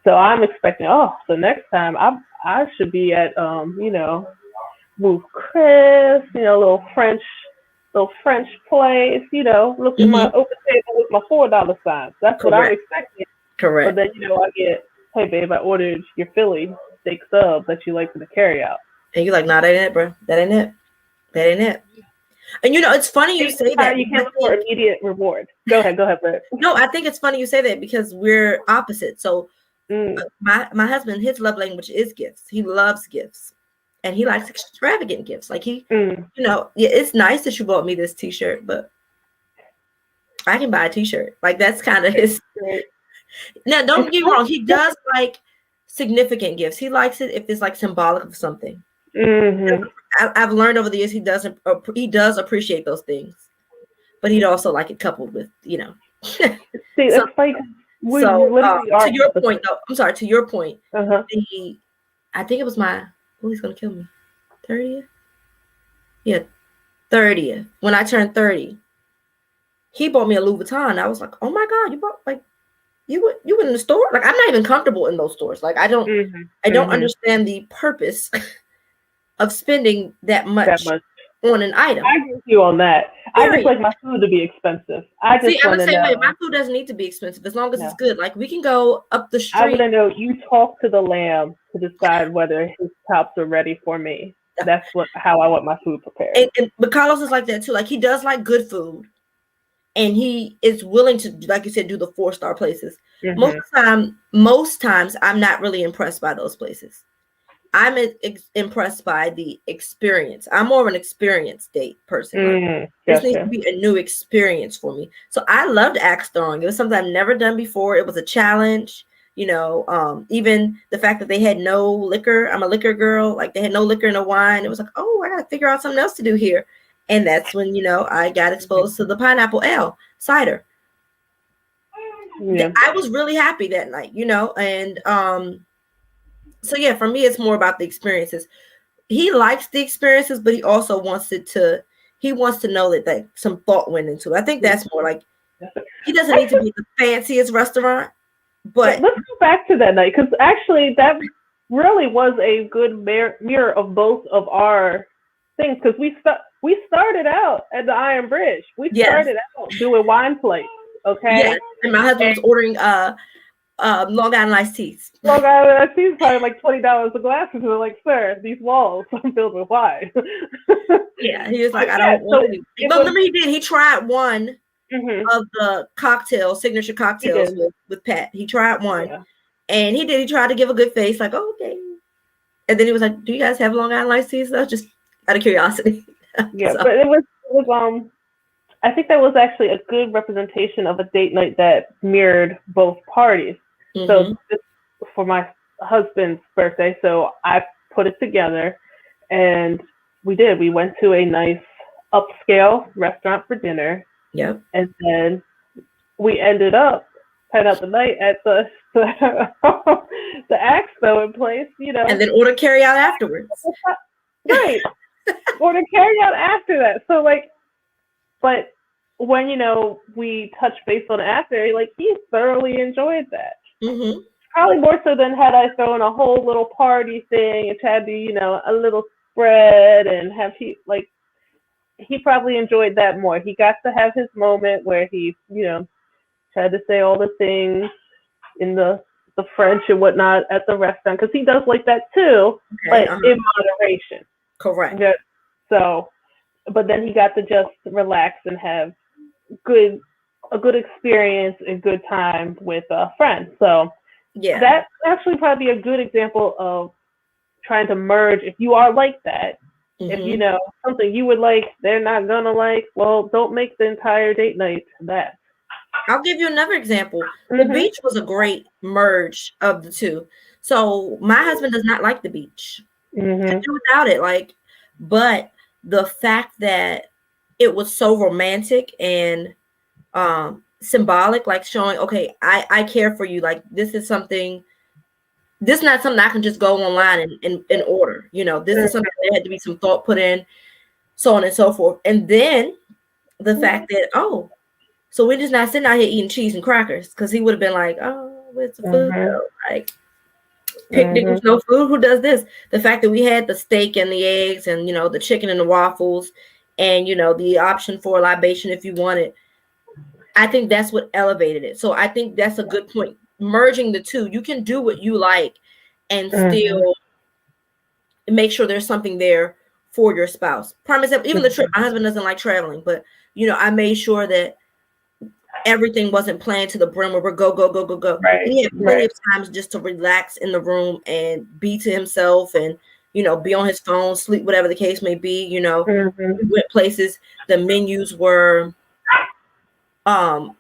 Speaker 1: So I'm expecting, so next time I should be at, Move Chris, little French place, look at my open table with my $4 signs. That's what I'm expecting.
Speaker 2: Correct.
Speaker 1: But then, I get, hey, babe, I ordered your Philly steak sub that you like for the carry out.
Speaker 2: And you're like, nah, that ain't it, bro. That ain't it. That ain't it. And it's funny you say that.
Speaker 1: You can't look for immediate reward. Go ahead, Brett.
Speaker 2: No, I think it's funny you say that because we're opposite. So my husband, his love language is gifts. He loves gifts. And he likes extravagant gifts. Like it's nice that you bought me this t-shirt, but I can buy a t-shirt. Like that's kind of his. Now, don't get me wrong. He does like significant gifts. He likes it if it's like symbolic of something.
Speaker 1: Mm-hmm.
Speaker 2: I've learned over the years he does appreciate those things, but he'd also like it coupled with
Speaker 1: See, it's like
Speaker 2: to your point, though. I'm sorry. To your point, I think it was he's gonna kill me. 30th? Yeah, 30th. When I turned 30, he bought me a Louis Vuitton. I was like, oh my God, you bought you went in the store? Like I'm not even comfortable in those stores. Like I don't understand the purpose of spending that much on an item.
Speaker 1: I agree with you on that. I just like my food to be expensive. I'm the
Speaker 2: same way. My food doesn't need to be expensive as long as it's good. Like we can go up the street.
Speaker 1: I want to know you talk to the lamb to decide whether his chops are ready for me. That's how I want my food prepared.
Speaker 2: But Carlos is like that too. Like he does like good food, and he is willing to, like you said, do the 4-star places. Mm-hmm. Most times, I'm not really impressed by those places. I'm impressed by the experience. I'm more of an experience date person. This needs to be a new experience for me. So I loved axe throwing. It was something I've never done before. It was a challenge. Even the fact that they had no liquor. I'm a liquor girl. Like they had no liquor and no wine. It was like, I got to figure out something else to do here. And that's when, I got exposed to the pineapple ale cider. Yeah. I was really happy that night, and so yeah, for me, it's more about the experiences. He likes the experiences, but he also wants he wants to know that some thought went into it. I think that's more like, he doesn't need to be the fanciest restaurant, but
Speaker 1: let's go back to that night. Cause actually that really was a good mirror of both of our things. Cause we started out at the Iron Bridge. We started out doing wine plates. Okay.
Speaker 2: Yeah. And my husband was ordering, Long Island iced teas.
Speaker 1: Long Island iced teas probably like $20 a glass, and we're like, sir, these walls are filled with wine.
Speaker 2: Yeah, he was like, I don't want to. But remember, he did. He tried one of the signature cocktails with Pat. He tried one, and he tried to give a good face, like, okay. And then he was like, "Do you guys have Long Island iced teas?" So just out of curiosity.
Speaker 1: Yeah, but it was I think that was actually a good representation of a date night that mirrored both parties. Mm-hmm. So this, for my husband's birthday, so I put it together, and we went to a nice upscale restaurant for dinner.
Speaker 2: Yep.
Speaker 1: And then we ended up head out the night at the axe throwing place,
Speaker 2: And then order carry out afterwards.
Speaker 1: Right. Order carry out after that. So but when, we touched base on it after, he thoroughly enjoyed that.
Speaker 2: Mm-hmm.
Speaker 1: Probably more so than had I thrown a whole little party thing and tried to, a little spread and have he probably enjoyed that more. He got to have his moment where he, tried to say all the things in the French and whatnot at the restaurant, because he does like that too, but in moderation.
Speaker 2: Correct.
Speaker 1: Yeah. So, but then he got to just relax and have a good experience and good time with a friend. So
Speaker 2: yeah,
Speaker 1: that's actually probably a good example of trying to merge. If you are like that, If you know something you would like, they're not gonna like. Well, don't make the entire date night that.
Speaker 2: I'll give you another example. The
Speaker 1: Mhm.
Speaker 2: beach was a great merge of the two. So my husband does not like the beach. Could
Speaker 1: Mhm.
Speaker 2: do without it. Like, but the fact that it was so romantic and symbolic, like showing, okay, I care for you. Like this is not something I can just go online and order. This is something that had to be some thought put in, so on and so forth. And then the fact that, oh, so we're just not sitting out here eating cheese and crackers, because he would have been like, oh, where's the food
Speaker 1: Mhm.
Speaker 2: though? Like, picnic
Speaker 1: Mhm.
Speaker 2: with no food? Who does this? The fact that we had the steak and the eggs and, the chicken and the waffles and, the option for a libation if you wanted. I think that's what elevated it. So I think that's a good point. Merging the two, you can do what you like and
Speaker 1: Mhm.
Speaker 2: still make sure there's something there for your spouse. Prime example, even the trip, my husband doesn't like traveling, but I made sure that everything wasn't planned to the brim where we're go, go, go, go, go.
Speaker 1: Right.
Speaker 2: He had plenty
Speaker 1: Right.
Speaker 2: of times just to relax in the room and be to himself and, be on his phone, sleep, whatever the case may be.
Speaker 1: Mhm.
Speaker 2: We went places, the menus were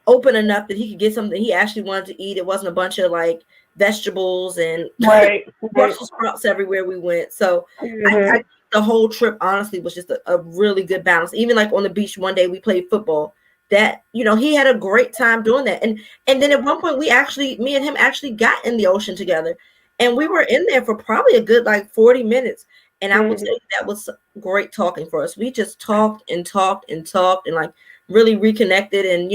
Speaker 2: open enough that he could get something he actually wanted to eat. It wasn't a bunch of like vegetables and
Speaker 1: Right. Right.
Speaker 2: Brussels sprouts everywhere we went. So I
Speaker 1: Mhm.
Speaker 2: the whole trip honestly was just a really good balance. Even like on the beach one day we played football. That he had a great time doing that. And then at one point me and him actually got in the ocean together. And we were in there for probably a good like 40 minutes. And I will tell
Speaker 1: Mhm.
Speaker 2: you that was great talking for us. We just talked and talked and talked and like really reconnected, and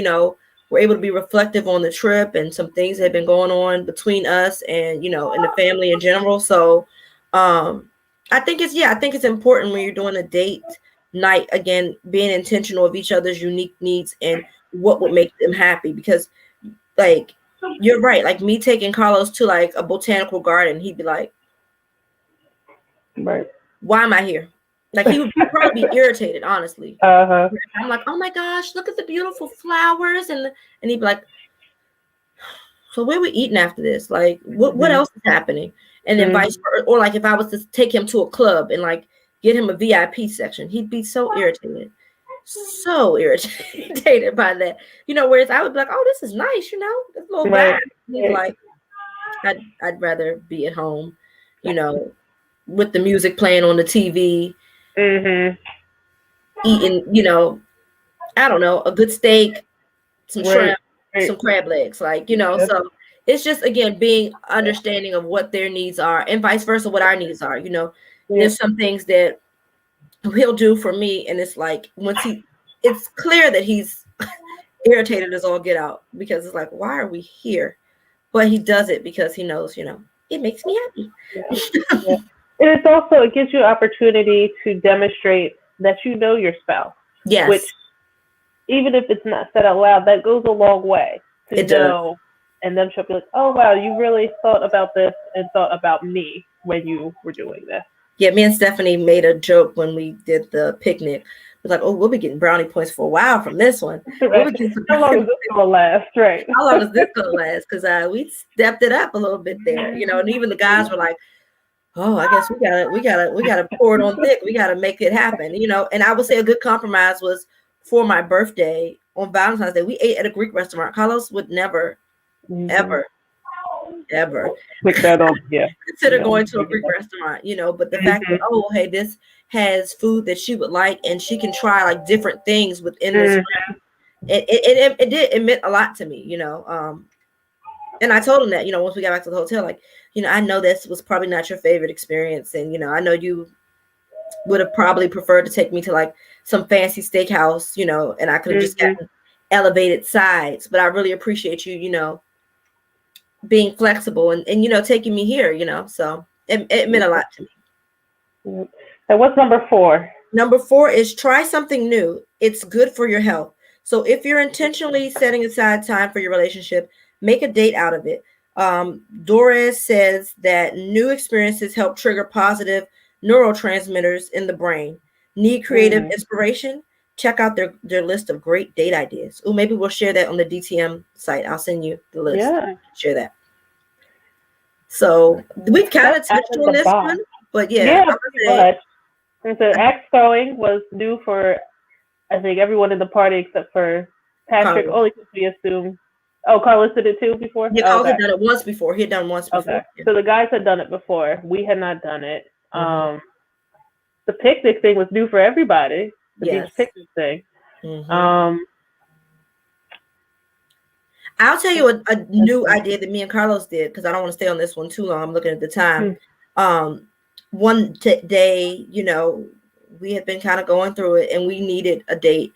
Speaker 2: we're able to be reflective on the trip and some things that have been going on between us and and the family in general. So I think it's important when you're doing a date night, again, being intentional of each other's unique needs and what would make them happy, because like you're right, like me taking Carlos to like a botanical garden, he'd be like,
Speaker 1: Right.
Speaker 2: why am I here? Like he would probably be irritated, honestly.
Speaker 1: Uh-huh.
Speaker 2: I'm like, oh my gosh, look at the beautiful flowers, and he'd be like, so where we eating after this? Like, what
Speaker 1: Mhm.
Speaker 2: else is happening? And then vice
Speaker 1: Mhm.
Speaker 2: versa. Or like if I was to take him to a club and like get him a VIP section, he'd be so irritated. So irritated by that. Whereas I would be like, oh, this is nice, this little vibe.
Speaker 1: Right.
Speaker 2: He'd be
Speaker 1: Right.
Speaker 2: like, I'd rather be at home, with the music playing on the TV,
Speaker 1: Mhm.
Speaker 2: eating, I don't know, a good steak, some
Speaker 1: Right.
Speaker 2: shrimp,
Speaker 1: Right.
Speaker 2: some crab legs, like,
Speaker 1: Yep.
Speaker 2: so it's just, again, being understanding of what their needs are and vice versa, what our needs are.
Speaker 1: Yep.
Speaker 2: There's some things that he'll do for me, and it's like it's clear that he's irritated as all get out, because it's like, why are we here? But he does it because he knows, it makes me happy.
Speaker 1: Yeah. Yeah. And it's also, it gives you opportunity to demonstrate that you know your spouse, which,
Speaker 2: Yes,
Speaker 1: even if it's not said out loud, that goes a long way to
Speaker 2: it does.
Speaker 1: know, and them should be like, oh wow, you really thought about this and thought about me when you were doing this.
Speaker 2: Yeah, me and Stephanie made a joke when we did the picnic. We're like, oh, we'll be getting brownie points for a while from this one. We'll
Speaker 1: Right.
Speaker 2: be getting some
Speaker 1: How long is this gonna last? Right.
Speaker 2: how long is this gonna last? Because we stepped it up a little bit there, and even the guys were like, oh, I guess we gotta pour it on thick. We gotta make it happen, And I would say a good compromise was for my birthday on Valentine's Day. We ate at a Greek restaurant. Carlos would never,
Speaker 1: Mhm.
Speaker 2: ever, ever
Speaker 1: Pick that up. Yeah.
Speaker 2: consider
Speaker 1: Yeah.
Speaker 2: going to a Greek restaurant, but the fact that,
Speaker 1: Mhm.
Speaker 2: oh, hey, this has food that she would like and she can try like different things within this,
Speaker 1: Mhm.
Speaker 2: it meant a lot to me, and I told him that, once we got back to the hotel, like, I know this was probably not your favorite experience, and I know you would have probably preferred to take me to like some fancy steakhouse, and I could have just
Speaker 1: Mhm.
Speaker 2: gotten elevated sides, but I really appreciate you, being flexible and taking me here, so it meant a lot to me.
Speaker 1: Yep. So what's number 4?
Speaker 2: Number 4 is try something new. It's good for your health. So if you're intentionally setting aside time for your relationship, make a date out of it. Doris says that new experiences help trigger positive neurotransmitters in the brain. Need creative
Speaker 1: Mhm.
Speaker 2: inspiration? Check out their list of great date ideas. Oh, maybe we'll share that on the DTM site. I'll send you the list.
Speaker 1: Yeah.
Speaker 2: Share that. So we've kind
Speaker 1: That's
Speaker 2: of touched
Speaker 1: added
Speaker 2: on
Speaker 1: the
Speaker 2: this one,
Speaker 1: bomb.
Speaker 2: but yeah,
Speaker 1: Yeah,
Speaker 2: I would
Speaker 1: pretty
Speaker 2: say
Speaker 1: much. And so axe throwing was new for, I think, everyone in the party except for Patrick,
Speaker 2: Carlos.
Speaker 1: only because we assume. Oh, Carlos did it too before?
Speaker 2: Yeah,
Speaker 1: Oh,
Speaker 2: Carlos
Speaker 1: okay.
Speaker 2: had done it once before. He had done once before.
Speaker 1: Okay. So the guys had done it before. We had not done it.
Speaker 2: Mm-hmm.
Speaker 1: The picnic thing was new for everybody. The beach
Speaker 2: Yes.
Speaker 1: picnic thing.
Speaker 2: Mm-hmm. I'll tell you a new idea that me and Carlos did, because I don't want to stay on this one too long. I'm looking at the time. One day, we had been kind of going through it and we needed a date.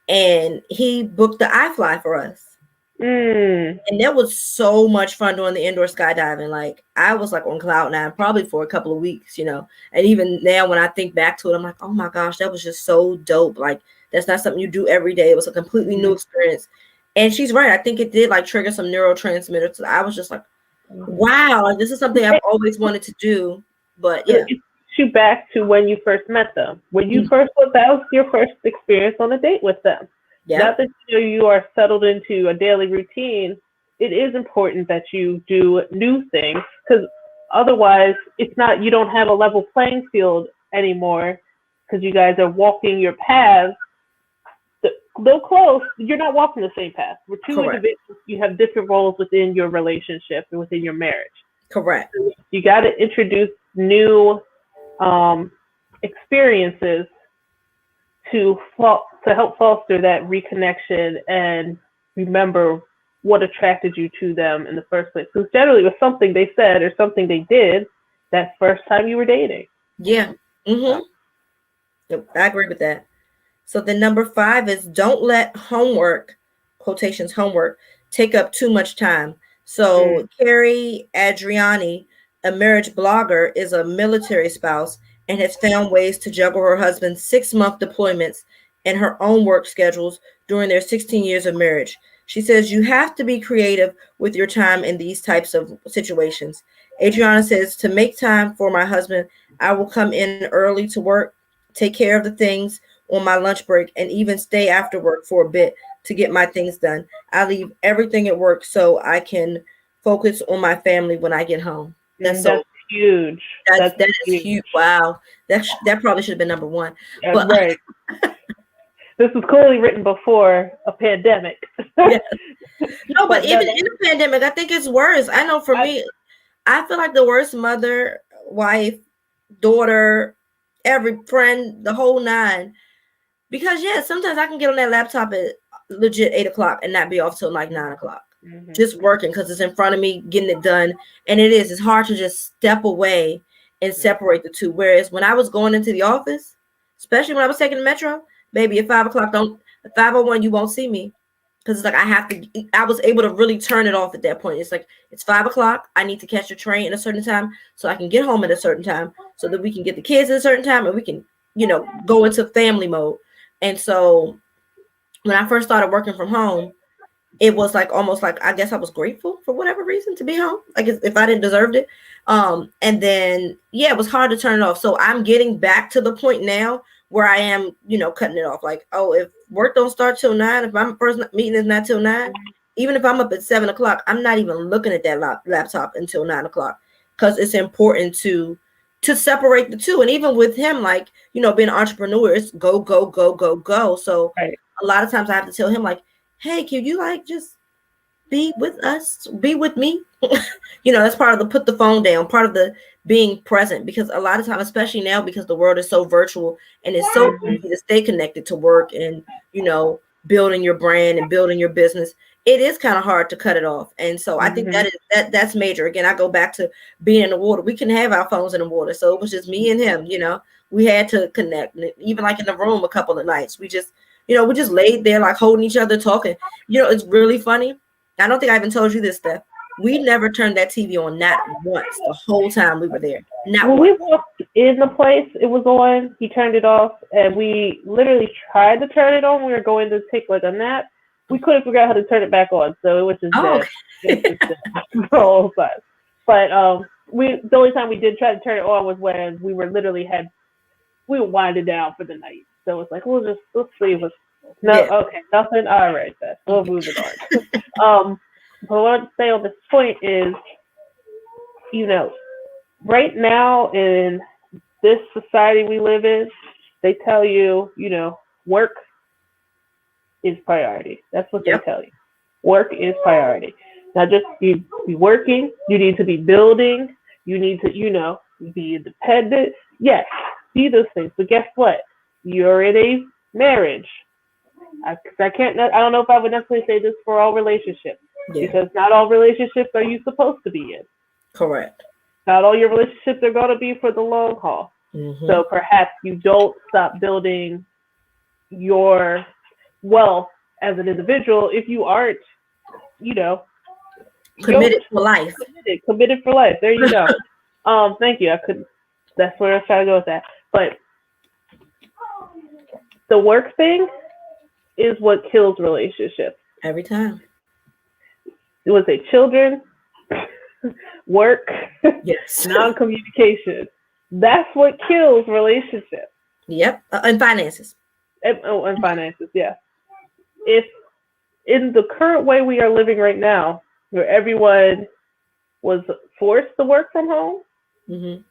Speaker 2: And he booked the iFly for us. And that was so much fun doing the indoor skydiving. Like I was like on cloud nine, probably for a couple of weeks, And even now when I think back to it, I'm like, oh my gosh, that was just so dope. Like that's not something you do every day. It was a completely new experience. And she's right. I think it did like trigger some neurotransmitters. I was just like, wow, like this is something I've always wanted to do. But yeah.
Speaker 1: It takes you back to when you first met them. When you first, that was your first experience on a date with them.
Speaker 2: Yeah.
Speaker 1: Now that you are settled into a daily routine, it is important that you do new things, because otherwise it's not, you don't have a level playing field anymore, because you guys are walking your paths. Though close, you're not walking the same path. We're two individuals. You have different roles within your relationship and within your marriage.
Speaker 2: Correct.
Speaker 1: So you got to introduce new experiences to help foster that reconnection and remember what attracted you to them in the first place. Because generally it was something they said or something they did that first time you were dating.
Speaker 2: Yeah. Mm-hmm. Yep, I agree with that. So the number 5 is don't let homework, quotations homework, take up too much time. So Carrie Adriani, a marriage blogger, is a military spouse and has found ways to juggle her husband's 6-month deployments and her own work schedules during their 16 years of marriage. She says you have to be creative with your time in these types of situations. Adriana says, to make time for my husband, I will come in early to work, take care of the things on my lunch break, and even stay after work for a bit to get my things done. I leave everything at work so I can focus on my family when I get home.
Speaker 1: That's huge.
Speaker 2: That is huge. Wow. That probably should have been number 1.
Speaker 1: But, right. This was clearly written before a pandemic.
Speaker 2: Yeah. No, but even in a pandemic, I think it's worse. I know for me, I feel like the worst mother, wife, daughter, every friend, the whole 9. Because sometimes I can get on that laptop at legit 8:00 and not be off till like 9:00. Just working because it's in front of me, getting it done. And it's hard to just step away and separate the two. Whereas when I was going into the office, especially when I was taking the metro, maybe at 5:00, at 5:01, you won't see me. Because it's like I was able to really turn it off at that point. It's like, it's 5:00. I need to catch a train at a certain time so I can get home at a certain time so that we can get the kids at a certain time and we can, go into family mode. And so when I first started working from home, it was like almost like, I guess I was grateful for whatever reason to be home. Like if I didn't deserve it. And then, it was hard to turn it off. So I'm getting back to the point now where I am, cutting it off. Like, oh, if work don't start till 9, if my first meeting is not till 9, even if I'm up at 7:00, I'm not even looking at that laptop until 9:00, because it's important to separate the two. And even with him, like, being an entrepreneur, it's go, go, go, go, go. So a lot of times I have to tell him, like, hey, can you like just be with us, be with me? That's part of the put the phone down, part of the being present, because a lot of times, especially now, because the world is so virtual and it's so easy to stay connected to work and, building your brand and building your business, it is kind of hard to cut it off. And so I think that's major. Again, I go back to being in the water. We can have our phones in the water. So it was just me and him, we had to connect. Even like in the room a couple of nights, we just laid there like holding each other, talking. It's really funny. I don't think I even told you this, Steph. We never turned that TV on, not once, the whole time we were there.
Speaker 1: When we walked in the place, it was on. He turned it off, and we literally tried to turn it on. We were going to take like a nap. We couldn't figure out how to turn it back on, so it was just dead. It was just dead. But the only time we did try to turn it on was when we were we were winding down for the night. So it's like, let's see what's okay, nothing. All right, then we'll move it on. But what I want to say on this point is, right now in this society we live in, they tell you, work is priority. That's what they tell you. Work is priority. Now, just be working. You need to be building. You need to, be independent. Yes, be those things. But guess what? You're in a marriage. I don't know if I would necessarily say this for all relationships, because not all relationships are you supposed to be in.
Speaker 2: Correct.
Speaker 1: Not all your relationships are going to be for the long haul.
Speaker 2: Mm-hmm.
Speaker 1: So perhaps you don't stop building your wealth as an individual if you aren't,
Speaker 2: committed for life.
Speaker 1: Committed for life. There you go. Thank you. That's where I was trying to go with that. But the work thing is what kills relationships.
Speaker 2: Every time.
Speaker 1: It was children, work,
Speaker 2: yes,
Speaker 1: non-communication. That's what kills relationships.
Speaker 2: Yep, and finances.
Speaker 1: And finances, yeah. If in the current way we are living right now, where everyone was forced to work from home,
Speaker 2: mm-hmm.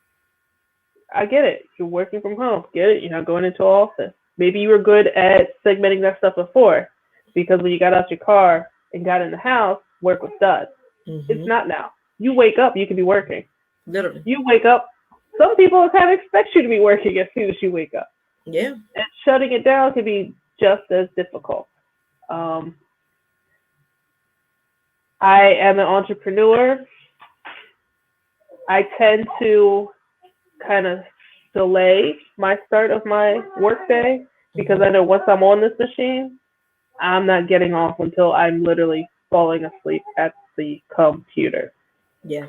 Speaker 1: I get it. You're working from home. Get it? You're not going into an office. Maybe you were good at segmenting that stuff before, because when you got out your car and got in the house, work was done. Mm-hmm. It's not now. You wake up, you can be working.
Speaker 2: Literally.
Speaker 1: You wake up. Some people kind of expect you to be working as soon as you wake up.
Speaker 2: Yeah.
Speaker 1: And shutting it down can be just as difficult. I am an entrepreneur. I tend to kind of delay my start of my workday, because I know once I'm on this machine, I'm not getting off until I'm literally falling asleep at the computer.
Speaker 2: Yeah.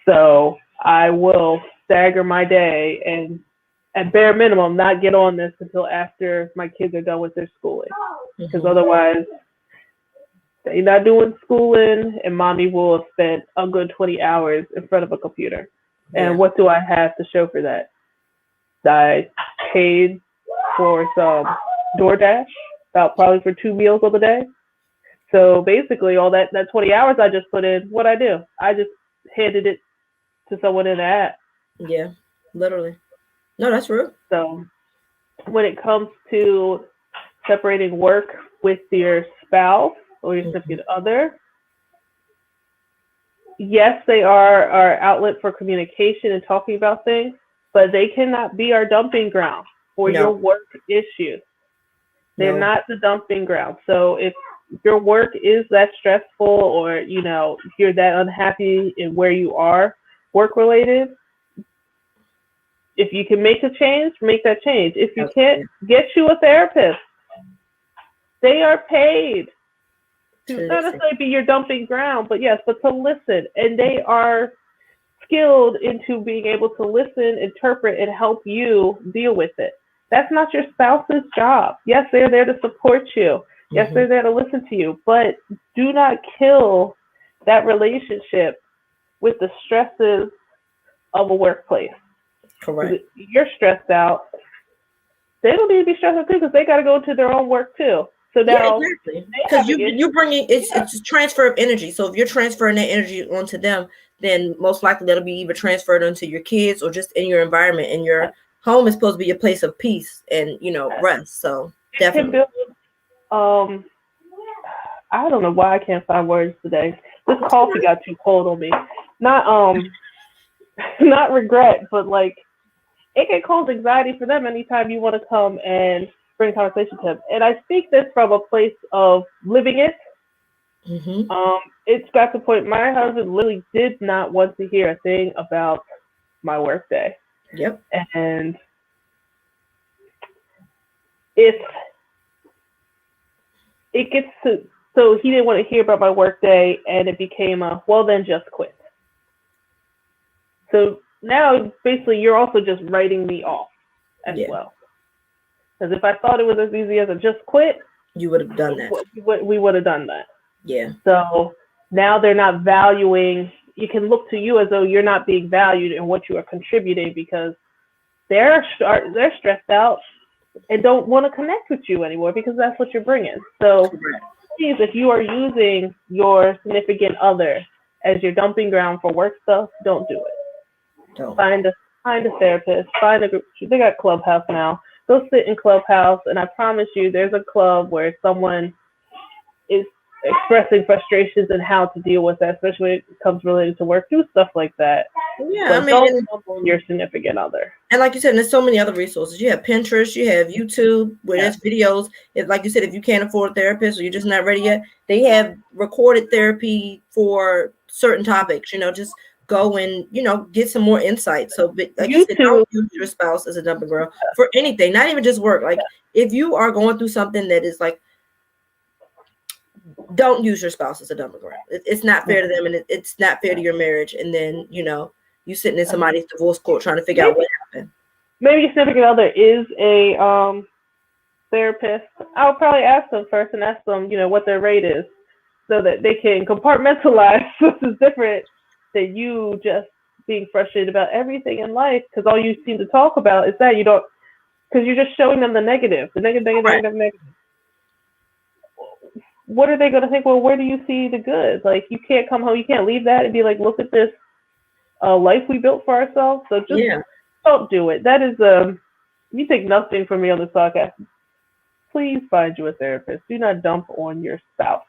Speaker 1: So I will stagger my day and at bare minimum not get on this until after my kids are done with their schooling, because otherwise they're not doing schooling and mommy will have spent a good 20 hours in front of a computer. And what do I have to show for that? I paid for some DoorDash, about probably for 2 meals of the day. So basically all that 20 hours I just put in, what I do? I just handed it to someone in the app.
Speaker 2: Yeah, literally. No, that's real.
Speaker 1: So when it comes to separating work with your spouse or your significant other, yes, they are our outlet for communication and talking about things, but they cannot be our dumping ground for your work issues. They're not the dumping ground. So if your work is that stressful, or you're that unhappy in where you are work related, if you can make a change, make that change. If you can't, get you a therapist. They are paid to not necessarily be your dumping ground, but to listen. And they are skilled into being able to listen, interpret, and help you deal with it. That's not your spouse's job. Yes, they're there to support you. Yes, they're there to listen to you, but do not kill that relationship with the stresses of a workplace.
Speaker 2: Correct.
Speaker 1: You're stressed out. They don't need to be stressed out too, because they got to go to their own work too. So now,
Speaker 2: exactly. Because you're bringing it's a transfer of energy. So if you're transferring that energy onto them, then most likely that'll be either transferred onto your kids or just in your environment. And your home is supposed to be a place of peace and rest. So definitely.
Speaker 1: I don't know why I can't find words today. This coffee got too cold on me. Not regret, but it can cause anxiety for them anytime you want to come and bring conversation to them. And I speak this from a place of living it. Mm-hmm. It's got to the point my husband literally did not want to hear a thing about my work day.
Speaker 2: Yep.
Speaker 1: And if it gets to, so he didn't want to hear about my work day, and it became well, then just quit. So now basically you're also just writing me off as well. Because if I thought it was as easy as a just quit,
Speaker 2: you would have done that.
Speaker 1: We would have done that.
Speaker 2: Yeah.
Speaker 1: So now they're not valuing, you can look to you as though you're not being valued in what you are contributing, because they're stressed out and don't want to connect with you anymore because that's what you're bringing. So please, if you are using your significant other as your dumping ground for work stuff, don't do it.
Speaker 2: Don't.
Speaker 1: Find Find a therapist. Find a group. They got Clubhouse now. Go sit in Clubhouse, and I promise you, there's a club where someone is expressing frustrations and how to deal with that, especially when it comes related to work. Do stuff like that,
Speaker 2: Yeah, I
Speaker 1: but
Speaker 2: mean,
Speaker 1: don't dump on your significant other.
Speaker 2: and like you said, there's so many other resources. You have Pinterest, you have YouTube, where
Speaker 1: Yeah.
Speaker 2: there's videos. If, like you said, if you can't afford a therapist or you're just not ready yet, they have recorded therapy for certain topics. Just go and get some more insight. So, but like you said,
Speaker 1: YouTube.
Speaker 2: don't use your spouse as a dumping girl for anything, not even just work. Like if you are going through something that is like, don't use your spouse as a dumping ground. It's not fair to them, and it's not fair to your marriage. And then you sitting in somebody's divorce court trying to figure out what happened.
Speaker 1: Maybe your significant other is a therapist. I would probably ask them first and ask them, what their rate is, so that they can compartmentalize. This is different than you just being frustrated about everything in life, because all you seem to talk about is that you don't, because you're just showing them the negative,
Speaker 2: Right.
Speaker 1: negative. What are they going to think? Well, where do you see the good? Like, you can't come home, you can't leave that and be like, look at this life we built for ourselves. So just
Speaker 2: Yeah.
Speaker 1: don't do it. That is, you take nothing from me on this podcast. Please find you a therapist. Do not dump on your spouse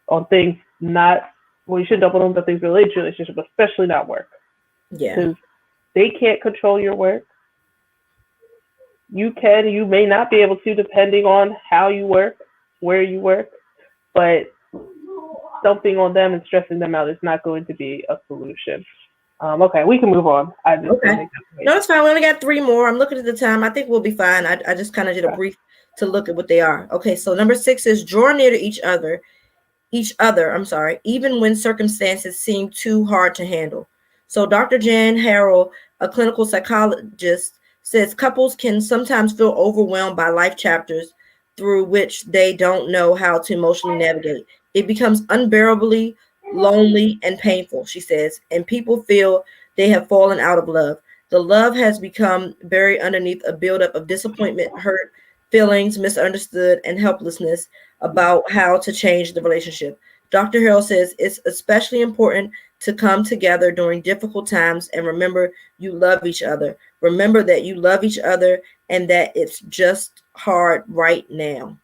Speaker 1: on things not, well, you shouldn't dump on them, things related to relationship, especially not work.
Speaker 2: Yeah.
Speaker 1: Because they can't control your work. You may not be able to, depending on how you work, where you work, but dumping on them and stressing them out is not going to be a solution. Okay, we can move on.
Speaker 2: Okay. No, it's fine. We only got 3 more. I'm looking at the time. I think we'll be fine. I just kind of did a brief to look at what they are. Okay, so number 6 is draw near to each other, even when circumstances seem too hard to handle. So Dr. Jan Harrell, a clinical psychologist, says couples can sometimes feel overwhelmed by life chapters through which they don't know how to emotionally navigate. It becomes unbearably lonely and painful, she says, and people feel they have fallen out of love. The love has become buried underneath a buildup of disappointment, hurt, feelings, misunderstood, and helplessness about how to change the relationship. Dr. Harrell says it's especially important to come together during difficult times and remember you love each other. Remember that you love each other and that it's just hard right now.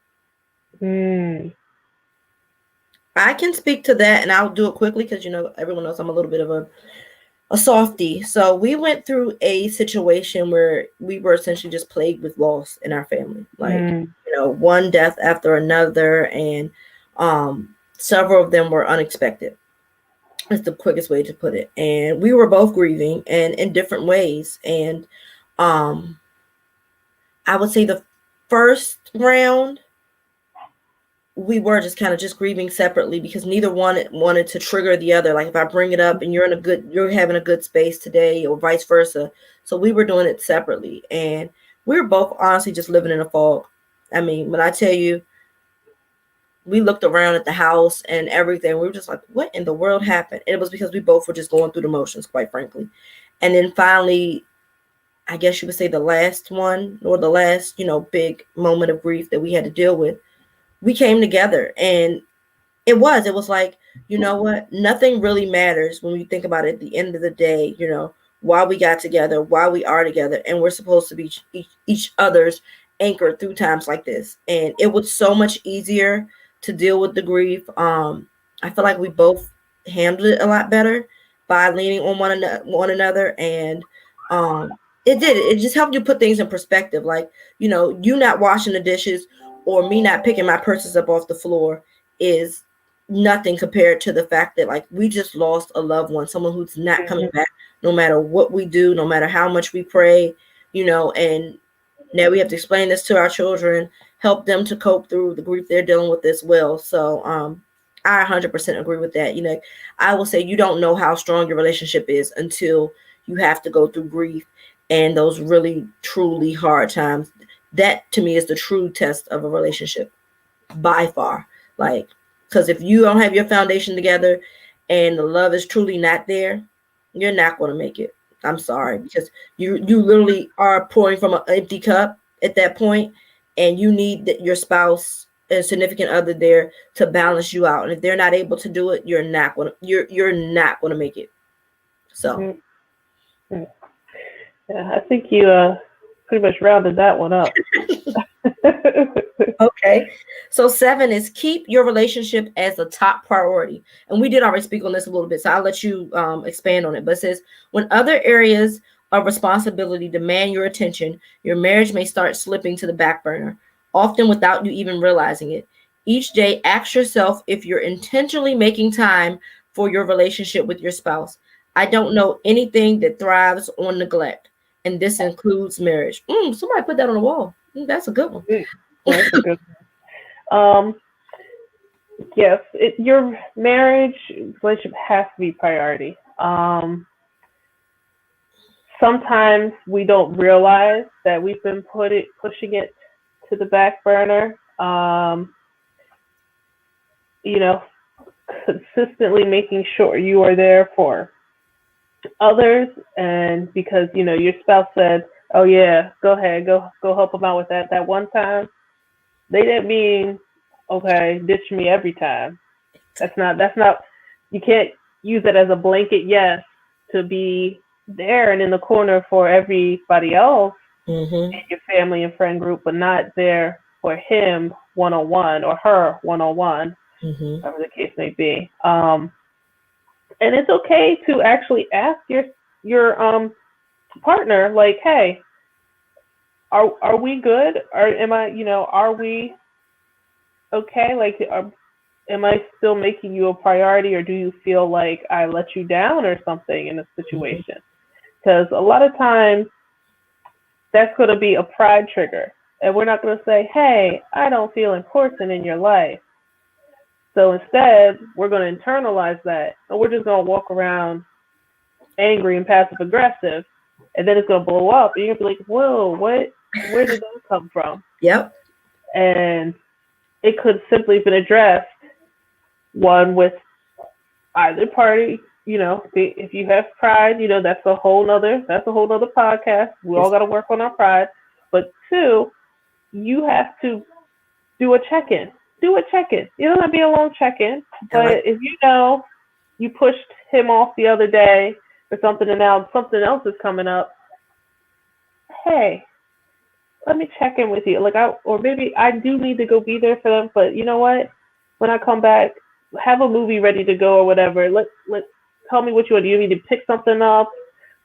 Speaker 2: I can speak to that, and I'll do it quickly because everyone knows I'm a little bit of a softie. So we went through a situation where we were essentially just plagued with loss in our family, like one death after another, and several of them were unexpected. That's the quickest way to put it. And we were both grieving and in different ways. And I would say the first round, we were just kind of just grieving separately because neither one wanted to trigger the other. Like if I bring it up and you're having a good space today or vice versa. So we were doing it separately, and we were both honestly just living in a fog. I mean, when I tell you, we looked around at the house and everything, we were just like, what in the world happened? And it was because we both were just going through the motions, quite frankly. And then finally, I guess you would say the last one or the last, big moment of grief that we had to deal with, we came together, and it was like, you know what? Nothing really matters when you think about it at the end of the day, why we got together, why we are together, and we're supposed to be each other's anchor through times like this. And it was so much easier to deal with the grief. I feel like we both handled it a lot better by leaning on one another, and it just helped you put things in perspective. Like, you not washing the dishes or me not picking my purses up off the floor is nothing compared to the fact that like we just lost a loved one, someone who's not coming back no matter what we do, no matter how much we pray, and now we have to explain this to our children, help them to cope through the grief they're dealing with as well. So I 100% agree with that. I will say you don't know how strong your relationship is until you have to go through grief and those really truly hard times. That to me is the true test of a relationship by far. Like, because if you don't have your foundation together and the love is truly not there, you're not going to make it. I'm sorry, because you literally are pouring from an empty cup at that point, and you need your spouse and significant other there to balance you out. And if they're not able to do it, you're not going to make it. So.
Speaker 1: And Yeah, I think you pretty much rounded that one up.
Speaker 2: Okay. So 7 is keep your relationship as a top priority. And we did already speak on this a little bit, so I'll let you expand on it. But it says when other areas of responsibility demand your attention, your marriage may start slipping to the back burner, often without you even realizing it. Each day, ask yourself if you're intentionally making time for your relationship with your spouse. I don't know anything that thrives on neglect, and this includes marriage. Somebody put that on the wall. That's a good one.
Speaker 1: That's a good one. Yes, your marriage relationship has to be priority. Sometimes we don't realize that we've been pushing it to the back burner. You know, consistently making sure you are there for others, and because your spouse said, "Oh yeah, go ahead, go help them out with that one time." They didn't mean, okay, ditch me every time. That's not. You can't use it as a blanket yes to be there and in the corner for everybody else
Speaker 2: Mm-hmm.
Speaker 1: in your family and friend group, but not there for him 101 or her 101,
Speaker 2: Mm-hmm.
Speaker 1: whatever the case may be. And it's okay to actually ask your partner, like, hey, are we good? Or am I, are we okay? Like, am I still making you a priority, or do you feel like I let you down or something in a
Speaker 2: Mm-hmm.
Speaker 1: situation? Because a lot of times that's going to be a pride trigger, and we're not going to say, hey, I don't feel important in your life. So instead, we're going to internalize that, and we're just going to walk around angry and passive aggressive, and then it's gonna blow up, and you're gonna be like, "Whoa, what? Where did that come from?"
Speaker 2: Yep.
Speaker 1: And it could simply have been addressed one with either party. If you have pride, that's a whole nother podcast. We all
Speaker 2: Yes.
Speaker 1: got to work on our pride. But two, you have to do a check-in. Do a check-in. You don't have to be a long check-in,
Speaker 2: I like.
Speaker 1: but if you pushed him off the other day or something, and now something else is coming up, hey, let me check in with you. Like or maybe I do need to go be there for them, but you know what? When I come back, have a movie ready to go or whatever. Let tell me what you want. Do you need to pick something up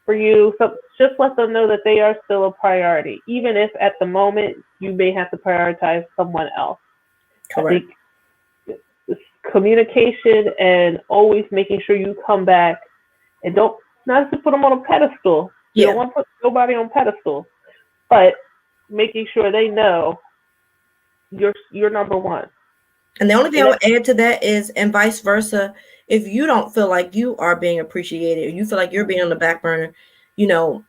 Speaker 1: for you? So just let them know that they are still a priority, even if at the moment you may have to prioritize someone else. I
Speaker 2: Correct.
Speaker 1: think this communication and always making sure you come back and don't not to put them on a pedestal. You don't
Speaker 2: Yeah.
Speaker 1: want to put nobody on pedestal, but making sure they know you're number one.
Speaker 2: And the only thing
Speaker 1: And
Speaker 2: I
Speaker 1: that,
Speaker 2: would add to that is, and vice versa, if you don't feel like you are being appreciated, or you feel like you're being on the back burner, you know,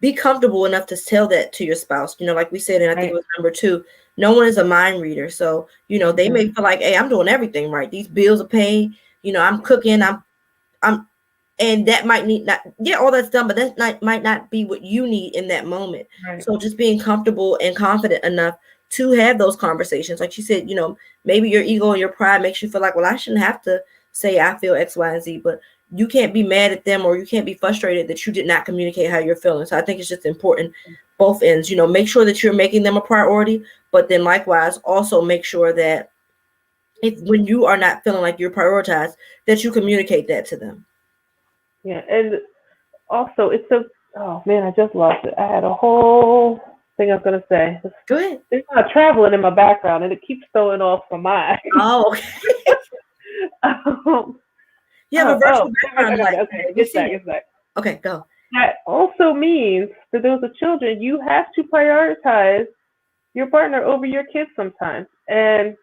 Speaker 2: be comfortable enough to tell that to your spouse. Like we said, and I think it
Speaker 1: right.
Speaker 2: was number 2, no one is a mind reader. So, they
Speaker 1: Mm-hmm.
Speaker 2: may feel like, hey, I'm doing everything right. These bills are paid, I'm cooking, I'm and that might need not, yeah, all that's done, but might not be what you need in that moment.
Speaker 1: Right.
Speaker 2: So just being comfortable and confident enough to have those conversations, like you said, maybe your ego and your pride makes you feel like, well, I shouldn't have to say I feel X, Y, and Z, but you can't be mad at them, or you can't be frustrated that you did not communicate how you're feeling. So I think it's just important, both ends, make sure that you're making them a priority, but then likewise also make sure that if when you are not feeling like you're prioritized, that you communicate that to them.
Speaker 1: Yeah. And also, oh man, I just lost it. I had a whole thing I was gonna say.
Speaker 2: Go ahead.
Speaker 1: There's not traveling in my background, and it keeps throwing off my mind.
Speaker 2: Oh,
Speaker 1: um,
Speaker 2: you have a
Speaker 1: oh,
Speaker 2: virtual
Speaker 1: I
Speaker 2: background
Speaker 1: got
Speaker 2: light.
Speaker 1: it. Okay,
Speaker 2: We
Speaker 1: it's
Speaker 2: see
Speaker 1: back.
Speaker 2: it.
Speaker 1: It's back.
Speaker 2: Okay, go.
Speaker 1: That also means for those with children, you have to prioritize your partner over your kids sometimes. And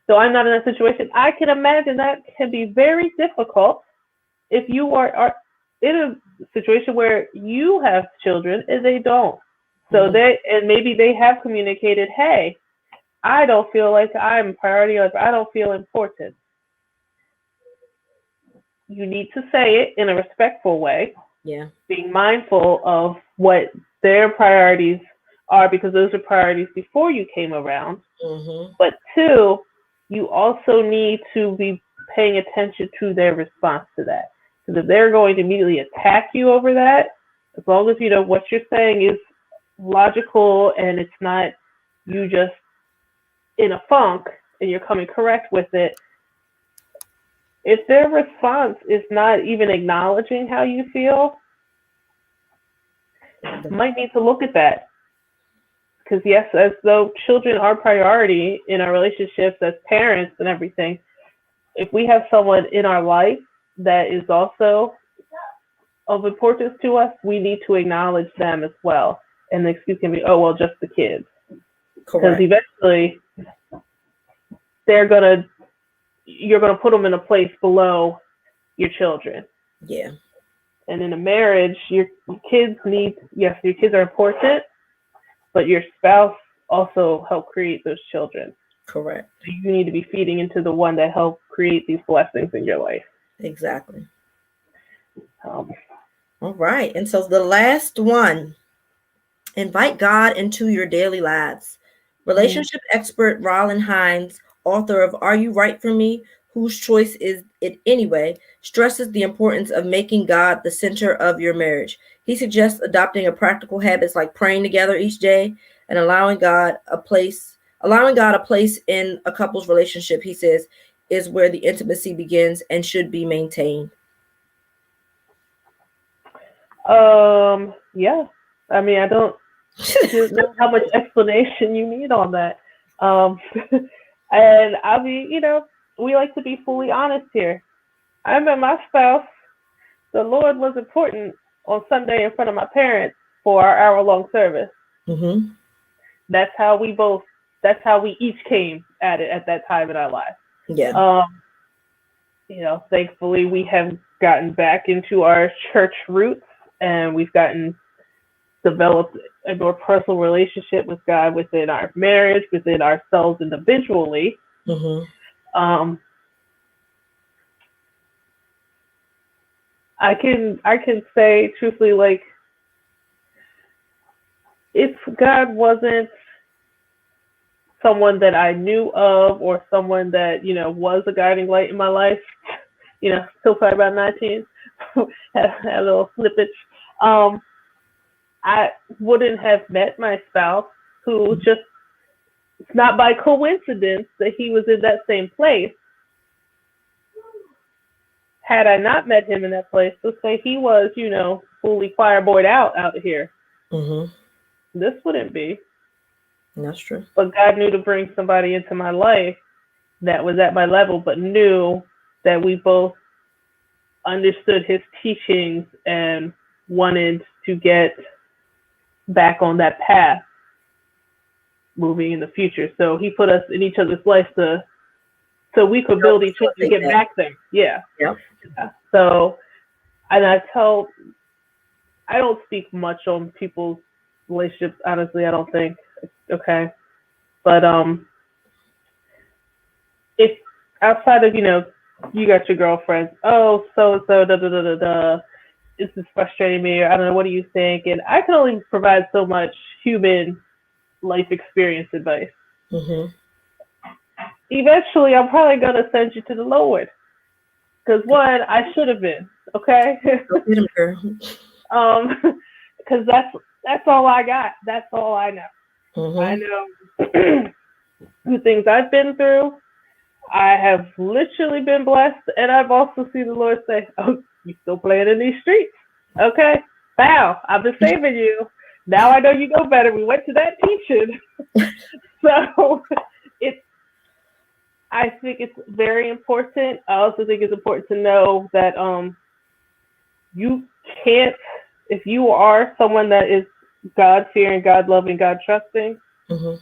Speaker 1: so I'm not in that situation. I can imagine that can be very difficult if you are in a situation where you have children and they don't. So
Speaker 2: Mm-hmm.
Speaker 1: maybe they have communicated, hey, I don't feel like I'm priority, or I don't feel important. You need to say it in a respectful way,
Speaker 2: Yeah.
Speaker 1: being mindful of what their priorities are, because those are priorities before you came around.
Speaker 2: Mm-hmm.
Speaker 1: But two, you also need to be paying attention to their response to that. Because if they're going to immediately attack you over that, As long as you know what you're saying is logical and it's not you just in a funk and you're coming correct with it. If their response is not even acknowledging how you feel, you might need to look at that. Because yes, as though children are priority in our relationships as parents and everything, if we have someone in our life that is also of importance to us, we need to acknowledge them as well. And the excuse can be, oh, well, just the kids. Because eventually you're gonna put them in a place below your children.
Speaker 2: Yeah.
Speaker 1: And in a marriage, your kids are important, but your spouse also helped create those children.
Speaker 2: Correct.
Speaker 1: So you need to be feeding into the one that helped create these blessings in your life.
Speaker 2: Exactly. All right. And so the last one, invite God into your daily lives. Relationship expert Rollin Hines, author of Are You Right for Me? Whose Choice Is It Anyway, stresses the importance of making God the center of your marriage. He suggests adopting a practical habits like praying together each day and allowing God a place in a couple's relationship, he says, is where the intimacy begins and should be maintained.
Speaker 1: Yeah. I mean, I don't know how much explanation you need on that. And I'll be, we like to be fully honest here. I met my spouse. The Lord was important on Sunday in front of my parents for our hour-long service.
Speaker 2: Mm-hmm.
Speaker 1: That's how we each came at it at that time in our lives.
Speaker 2: Yeah.
Speaker 1: Thankfully we have gotten back into our church roots and we've developed a more personal relationship with God within our marriage, within ourselves individually.
Speaker 2: Mm-hmm.
Speaker 1: I can say truthfully, like, if God wasn't someone that I knew of or someone that, was a guiding light in my life, still probably about 19, had a little slippage, I wouldn't have met my spouse, who just, it's not by coincidence that he was in that same place. Had I not met him in that place, let's say he was, fully choir boyed out here,
Speaker 2: mm-hmm.
Speaker 1: This wouldn't be.
Speaker 2: That's true.
Speaker 1: But God knew to bring somebody into my life that was at my level, but knew that we both understood his teachings and wanted to get back on that path moving in the future. So he put us in each other's life so we could build each other and get back there. Yeah.
Speaker 2: Yeah.
Speaker 1: So, and I don't speak much on people's relationships, honestly, I don't think. Okay. But if outside of, you got your girlfriends, oh, so da da da da da, this is frustrating me, or I don't know, what do you think? And I can only provide so much human life experience advice.
Speaker 2: Mm-hmm.
Speaker 1: Eventually, I'm probably going to send you to the Lord. Because one, I should have been, okay? Because that's all I got. That's all I know.
Speaker 2: Mm-hmm.
Speaker 1: I know the things I've been through. I have literally been blessed, and I've also seen the Lord say, "Oh, you still playing in these streets? Okay, wow, I've been saving you. Now I know you know better. We went to that teaching." So I think it's very important. I also think it's important to know that you can't, if you are someone that is God-fearing, God-loving, God-trusting,
Speaker 2: mm-hmm.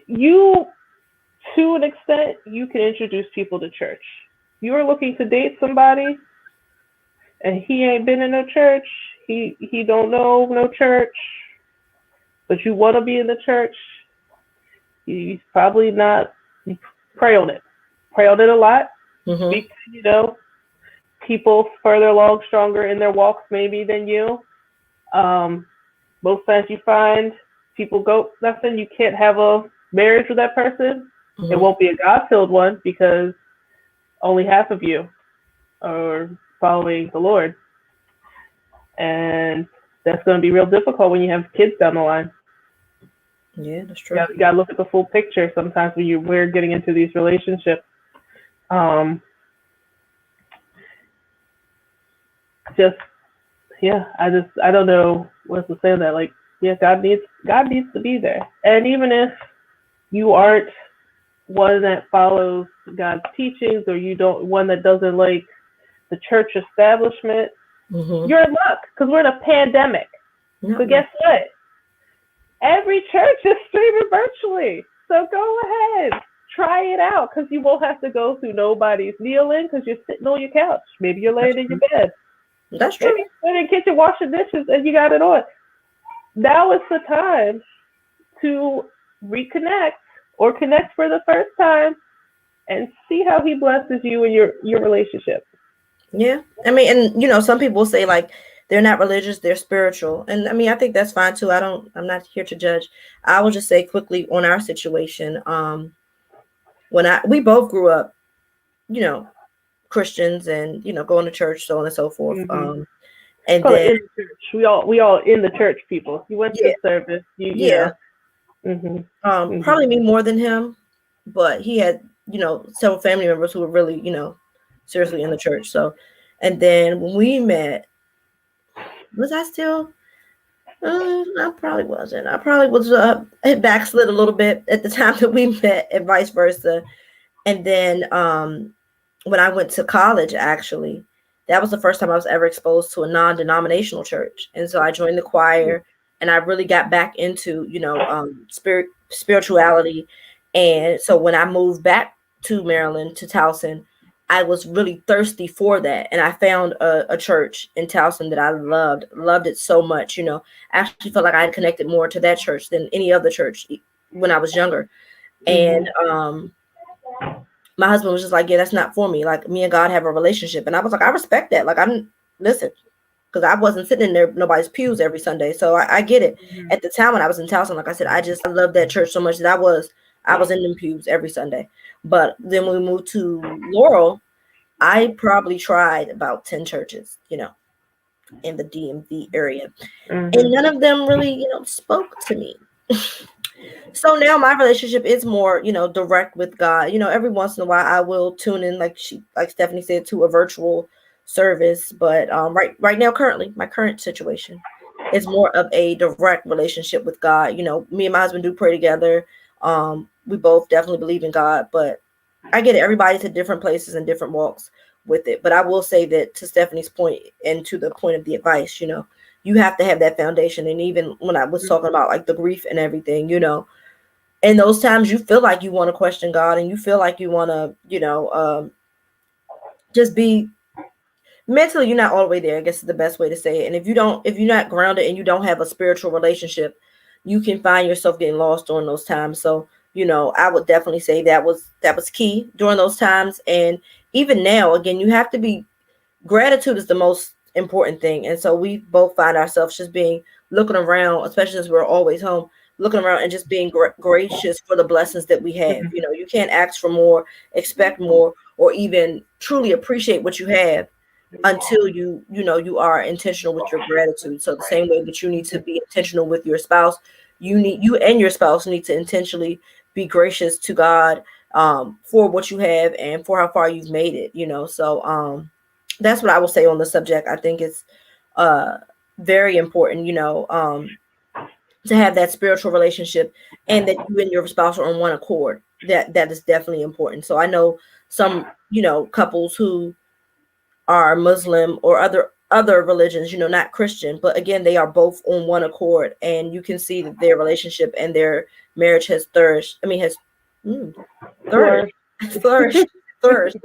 Speaker 1: you, to an extent, you can introduce people to church. You are looking to date somebody, and he ain't been in no church. He don't know no church, but you want to be in the church. He's probably not. Pray on it. Pray on it a lot.
Speaker 2: Mm-hmm.
Speaker 1: Speak to, people further along, stronger in their walks maybe than you. Most times you find people go, nothing, you can't have a marriage with that person. Mm-hmm. It won't be a God-filled one because only half of you are following the Lord. And that's going to be real difficult when you have kids down the line.
Speaker 2: Yeah, that's true.
Speaker 1: You got to look at the full picture sometimes when we're getting into these relationships. Just yeah, I don't know what to say on that. Like, yeah, God needs to be there. And even if you aren't one that follows God's teachings, or you don't one that doesn't like the church establishment, you're in luck because we're in a pandemic. But guess what? Every church is streaming virtually. So go ahead, try it out, because you won't have to go through nobody's kneeling because you're sitting on your couch. Maybe you're laying in your bed.
Speaker 2: That's true.
Speaker 1: Maybe you're in the kitchen washing dishes and you got it on. Now is the time to reconnect or connect for the first time and see how he blesses you in your relationship.
Speaker 2: Yeah. I mean, and some people say like they're not religious, they're spiritual. And I mean, I think that's fine too. I'm not here to judge. I will just say quickly on our situation. We both grew up, Christians and, going to church, so on and so forth.
Speaker 1: Mm-hmm.
Speaker 2: And then
Speaker 1: in the church. We all in the church people. You went to the service. Yeah.
Speaker 2: Mm-hmm. Probably me more than him, but he had, several family members who were really, seriously in the church. So, and then when we met, was I still? I probably wasn't. I probably was backslid a little bit at the time that we met, and vice versa. And then when I went to college, actually, that was the first time I was ever exposed to a non-denominational church. And so I joined the choir, and I really got back into, spirituality. And so when I moved back to Maryland, to Towson, I was really thirsty for that. And I found a church in Towson that I loved it so much. I actually felt like I had connected more to that church than any other church when I was younger. And my husband was just like, yeah, that's not for me. Like, me and God have a relationship. And I was like, I respect that. Like, listen, because I wasn't sitting in there, nobody's pews every Sunday. So I get it. At the time when I was in Towson, like I said, I love that church so much that I was in them pews every Sunday. But then when we moved to Laurel, I probably tried about 10 churches, in the DMV area. And none of them really, spoke to me. So now my relationship is more, direct with God. Every once in a while I will tune in, like Stephanie said, to a virtual service. But right now, currently, my current situation is more of a direct relationship with God. Me and my husband do pray together. We both definitely believe in God, but I get it. Everybody's at different places and different walks with it. But I will say that, to Stephanie's point and to the point of the advice, you have to have that foundation. And even when I was talking about like the grief and everything, in those times you feel like you want to question God, and you feel like you want to, just be mentally, you're not all the way there, I guess is the best way to say it. And if you're not grounded and you don't have a spiritual relationship, you can find yourself getting lost during those times. So, I would definitely say that was key during those times. And even now, again, you have to be, gratitude is the most important thing. And so we both find ourselves just looking around, especially as we're always home, looking around and just being gracious for the blessings that we have. You can't ask for more, expect more, or even truly appreciate what you have until you are intentional with your gratitude. So the same way that you need to be intentional with your spouse, you and your spouse need to intentionally be gracious to God for what you have and for how far you've made it. So that's what I will say on the subject. I think it's very important, to have that spiritual relationship, and that you and your spouse are on one accord. That is definitely important. So I know some, couples who are Muslim or other religions, not Christian, but again, they are both on one accord, and you can see that their relationship and their marriage has flourished. Flourished.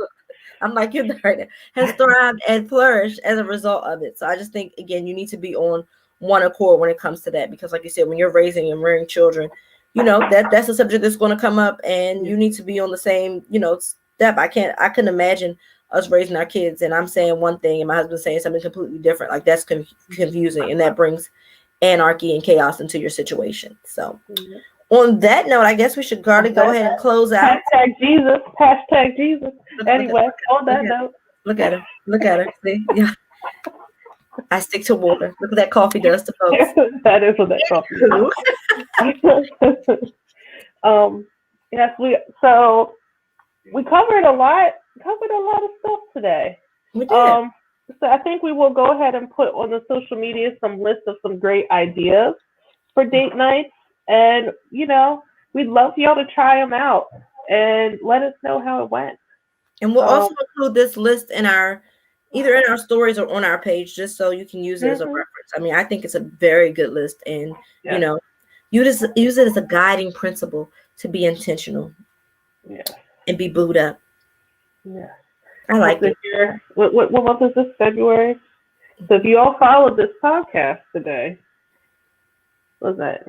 Speaker 2: I'm like, you're right. Has thrived and flourished as a result of it. So I just think, again, you need to be on one accord when it comes to that, because like you said, when you're raising and rearing children, that's a subject that's going to come up, and you need to be on the same, step. I couldn't imagine us raising our kids and I'm saying one thing and my husband saying something completely different. Like, that's confusing, and that brings anarchy and chaos into your situation. So on that note, I guess we should go ahead and close out.
Speaker 1: Hashtag Jesus. Anyway, on that note.
Speaker 2: Look at her. See? Yeah. I stick to water. Look what that coffee does to folks.
Speaker 1: That is what that coffee is. Yes, we covered a lot of stuff today.
Speaker 2: We did.
Speaker 1: So I think we will go ahead and put on the social media some list of some great ideas for date nights, and we'd love for y'all to try them out and let us know how it went.
Speaker 2: And we'll also include this list in either in our stories or on our page, just so you can use it as a reference. I mean, I think it's a very good list, and use it as a guiding principle to be intentional.
Speaker 1: Yeah.
Speaker 2: And be booed up.
Speaker 1: Yeah.
Speaker 2: I like it.
Speaker 1: What month is this? February? So if you all followed this podcast today, what was that?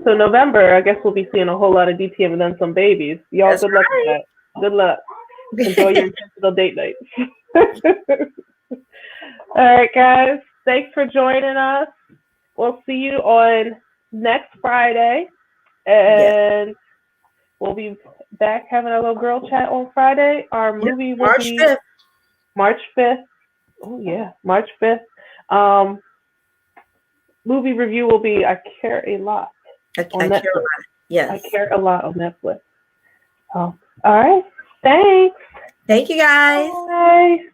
Speaker 1: So November, I guess we'll be seeing a whole lot of DTM and then some babies. Y'all, good luck with that. Good luck. Enjoy your intentional date nights. All right, guys. Thanks for joining us. We'll see you on next Friday. And we'll be back having a little girl chat on Friday. Our movie will be March 5th. Oh, yeah. March 5th. Movie review will be I Care a Lot on Netflix.
Speaker 2: Yes.
Speaker 1: I Care a Lot on Netflix. All right. Thanks.
Speaker 2: Thank you, guys.
Speaker 1: Bye.